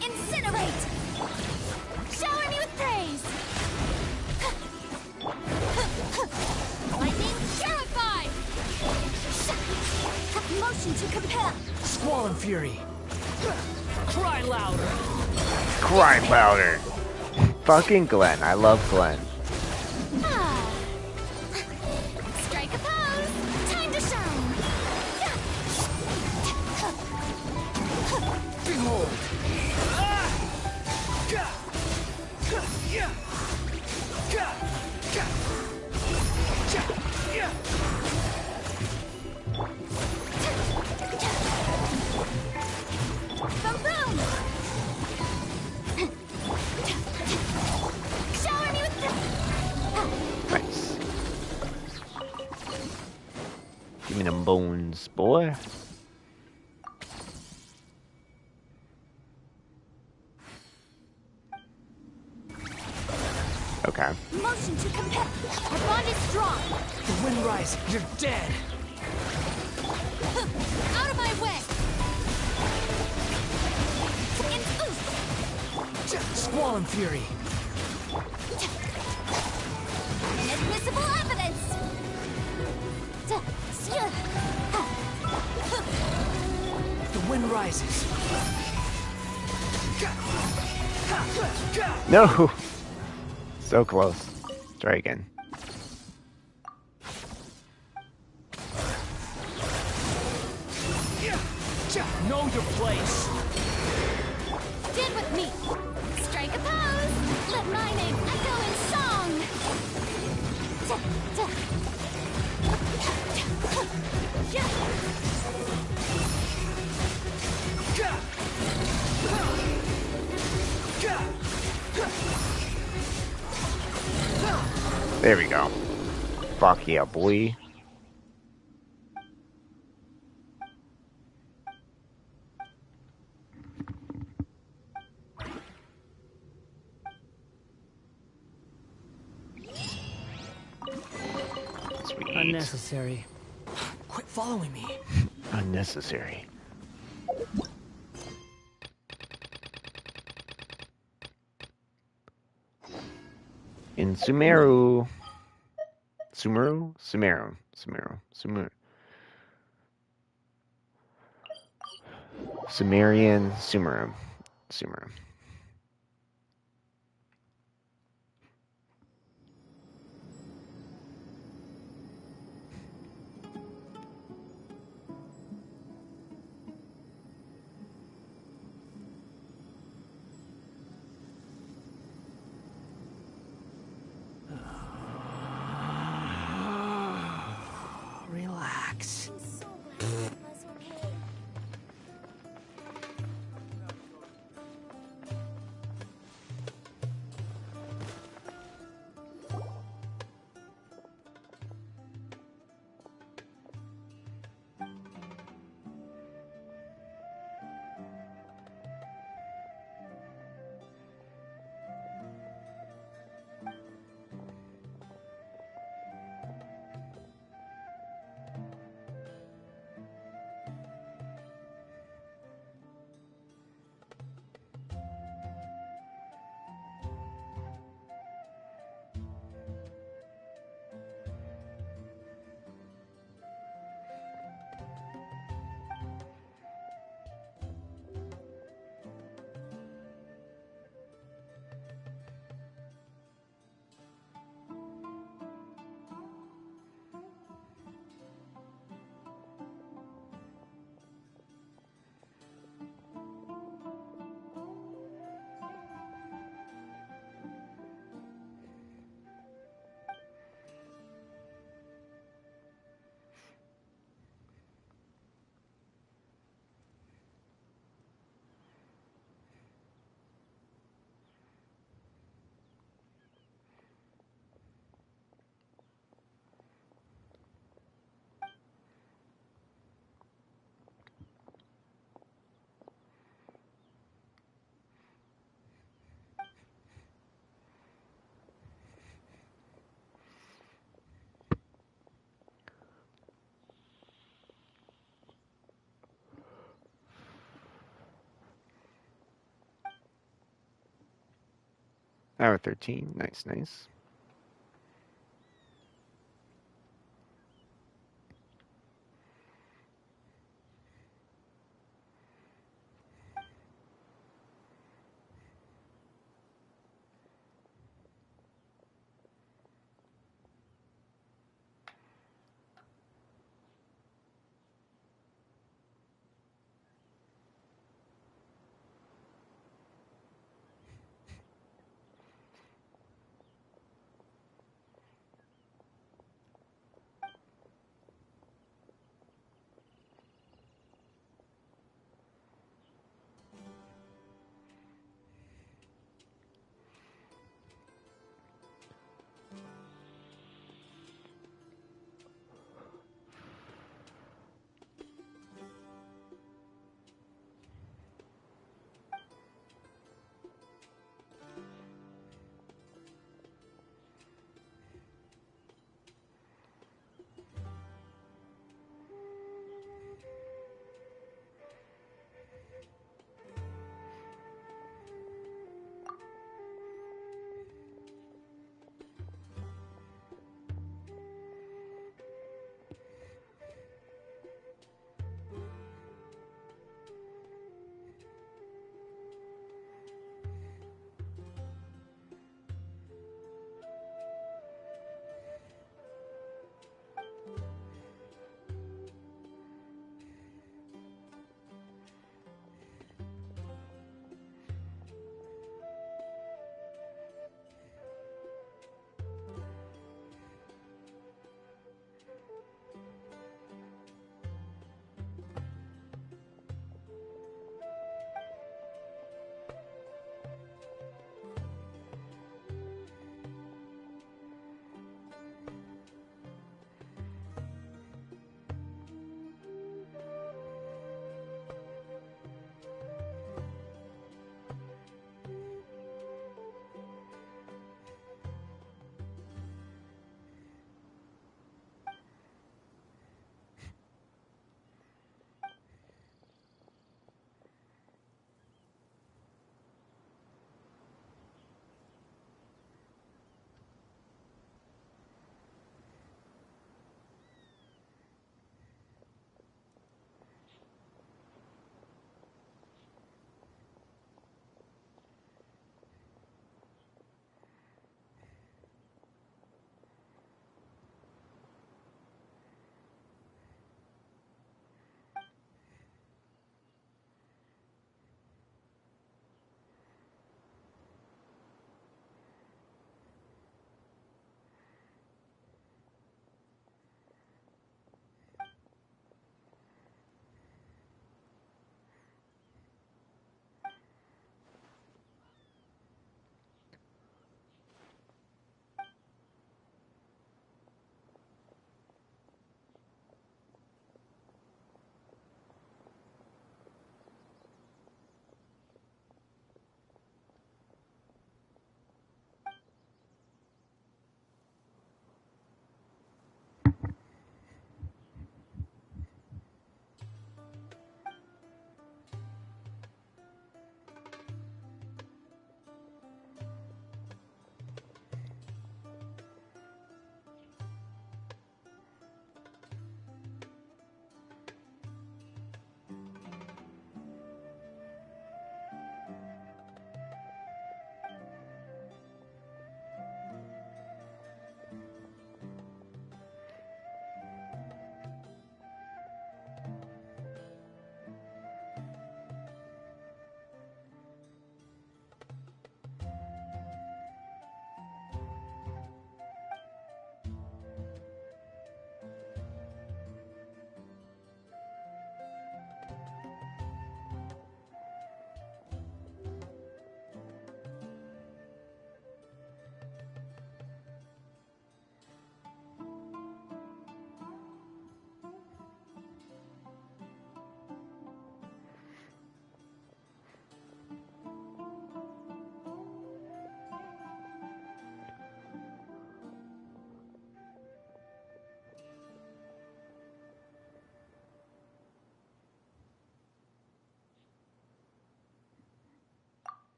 Incinerate! Shower me with praise! Lightning purify! Motion to compel! Squall and fury. Cry louder! Cry louder! Fucking Glenn. I love Glenn. Strike a pose! Time to shine! Behold! Boom boom! Shower me with Nice. Give me them bones, boy. Okay. motion to compel. Our bond is strong. The wind rise, you're dead. Out of my way! In boost! Squall and fury. Inadmissible evidence! The wind rises. No! So close. Try again. Know your place. Stand with me! Strike a pose! Let my name echo in song! There we go. Fuck yeah, boy. Sweet. Unnecessary. Quit following me. Unnecessary. In Sumeru. Sumeru? Sumeru. Sumeru. Sumeru. Sumerian. Sumeru. Sumeru. Relax. Hour 13. Nice, nice.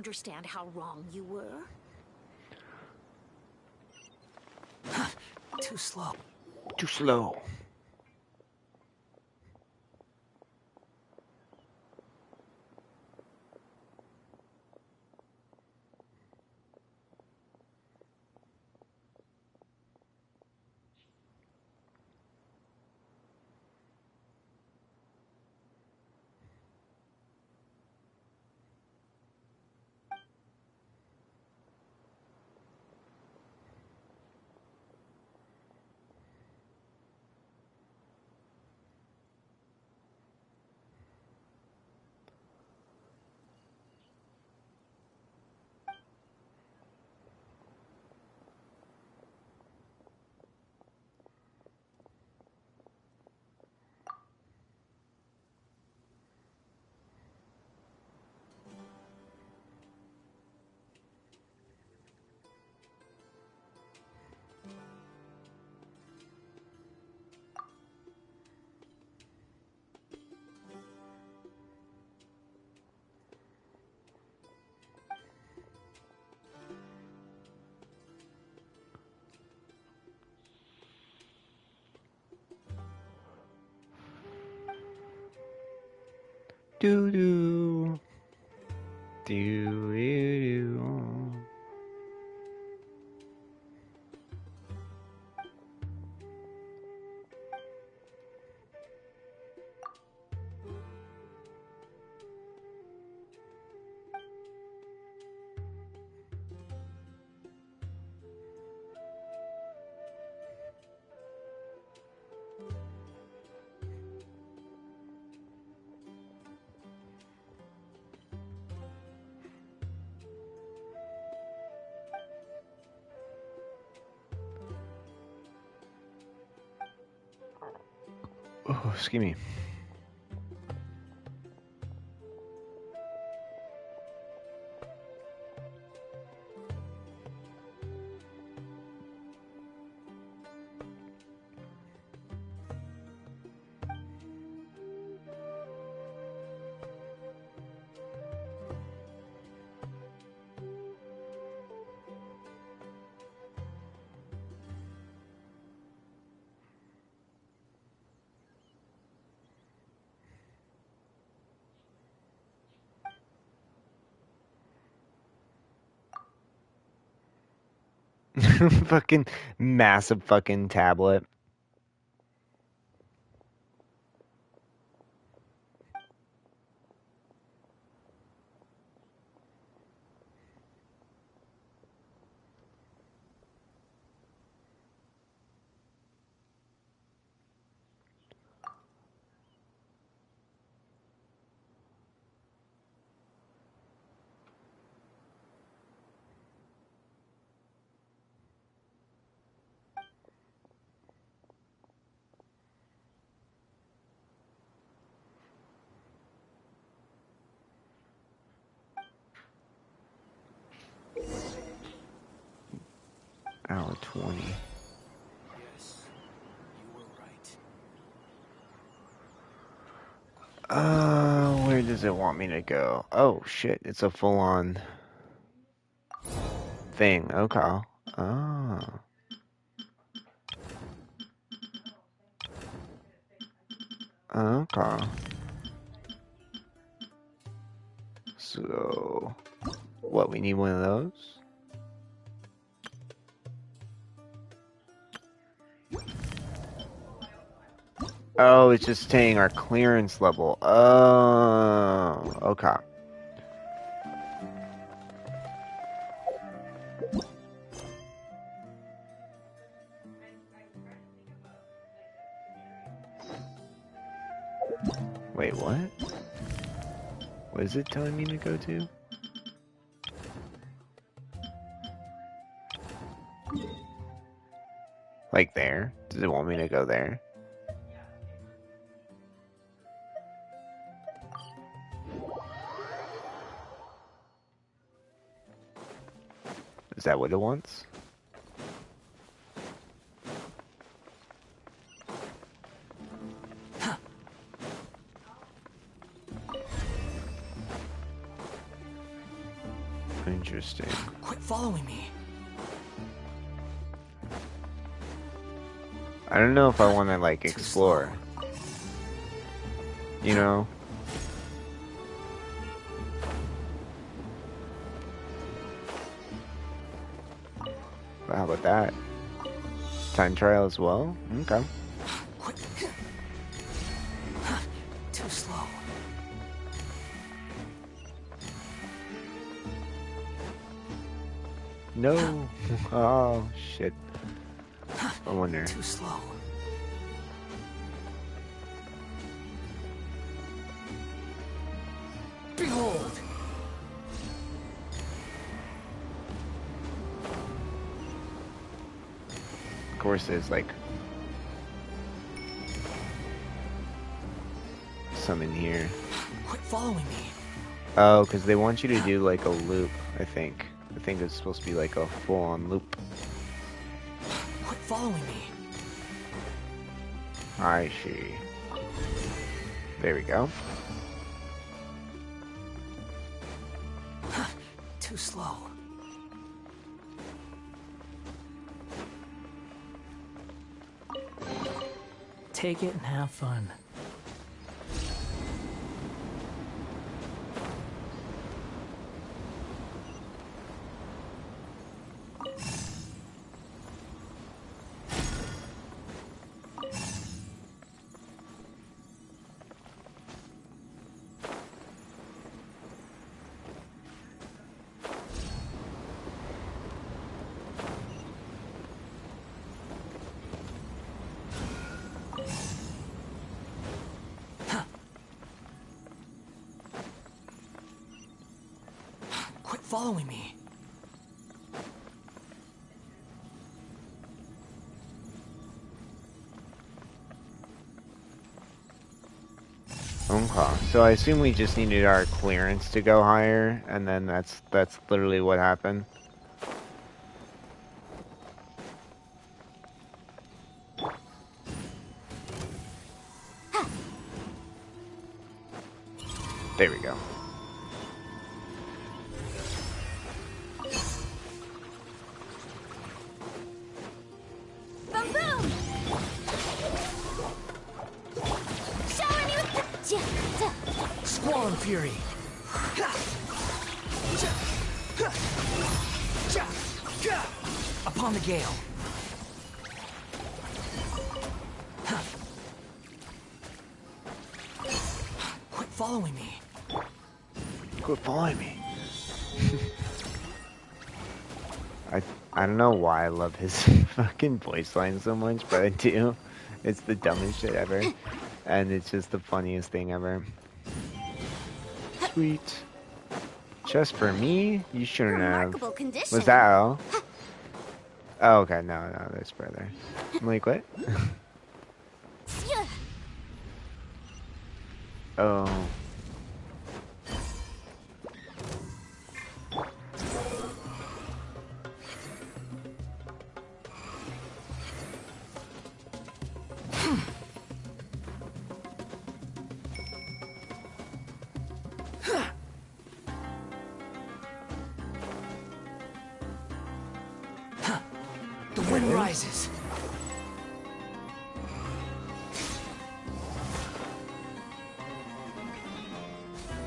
understand how wrong you were? Too slow. Too slow. Do do. Do do. Oh, excuse me. Fucking massive fucking tablet. Hour 20. Yes, you were right. Where does it want me to go? Oh shit, it's a full-on thing. Okay. Oh. Okay. So, what, we need one of those? Oh, it's just saying our clearance level. Oh, okay. Wait, what? What is it telling me to go to? Like there? Does it want me to go there? Is that what it wants? Interesting. Quit following me. I don't know if I want to like explore. You know? But how about that? Time trial as well? Okay. Too slow. No. Oh shit. I wonder. Too slow. Behold. Of course, there's like some in here. Quit following me. Oh, because they want you to do like a loop. I think. I think it's supposed to be like a full-on loop. Quit following me. I see. There we go. Too slow. Take it and have fun. Following me. Okay, so I assume we just needed our clearance to go higher, and then that's literally what happened. There we go. Squall Fury. Upon the gale. Quit following me. Quit following me. I don't know why I love his fucking voice line so much, but I do. It's the dumbest shit ever. And it's just the funniest thing ever. Sweet. Just for me? You shouldn't have. Was that all? Oh, okay. No, there's further. I'm like, what? Oh. The wind rises.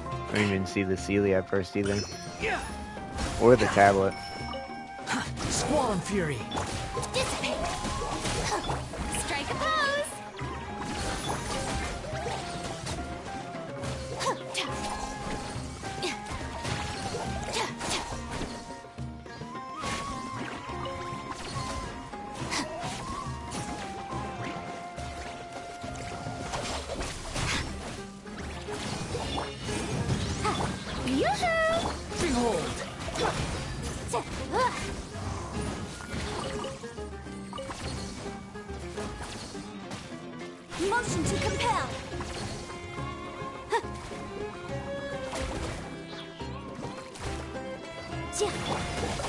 I don't even see the Celia at first either. Or the tablet. Squall and Fury. Dissipate. Strike a pose. Yoo-hoo! Behold! Motion to compel.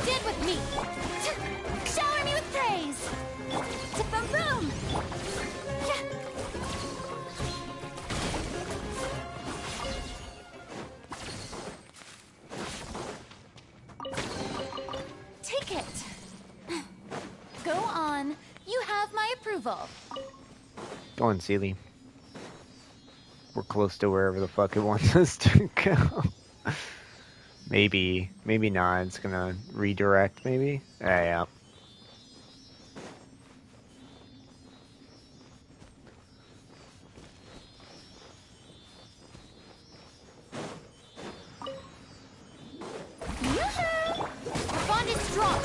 Did with me. Shower me with praise. Boom boom. approval. Go on, Sealy. We're close to wherever the fuck it wants us to go. Maybe. Maybe not. It's gonna redirect, maybe? Yeah. Our bond is strong.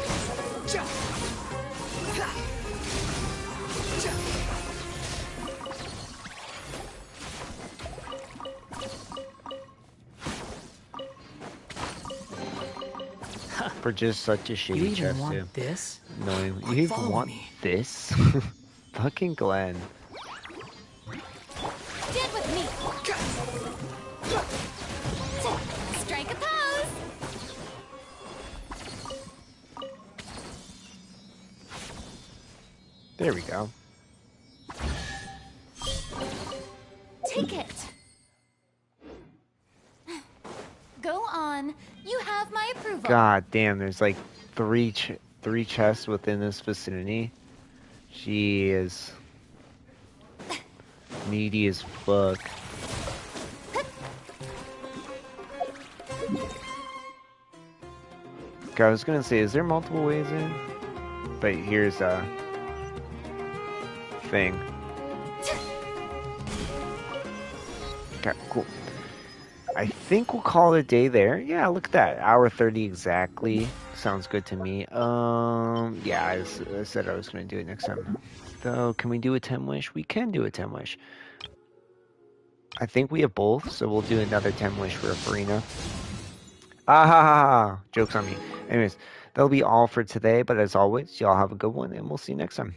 For just such a shitty You even chest, want too. this? Annoying. Quit You even following want me. this? Fucking Glenn. Stand with me. Strike a pose. There we go. Take it. Go on. You have my approval. God damn, there's like three chests within this vicinity. She is needy as fuck. God, I was gonna say, is there multiple ways in? But here's a thing. Okay, cool. I think we'll call it a day there. Yeah, look at that. Hour 30 exactly. Sounds good to me. Yeah, I said I was gonna do it next time. Though, can we do a 10 wish? We can do a 10 wish. I think we have both, so we'll do another 10 wish for Farina. Ah ha ha ha! Joke's on me. Anyways, that'll be all for today, but as always, y'all have a good one, and we'll see you next time.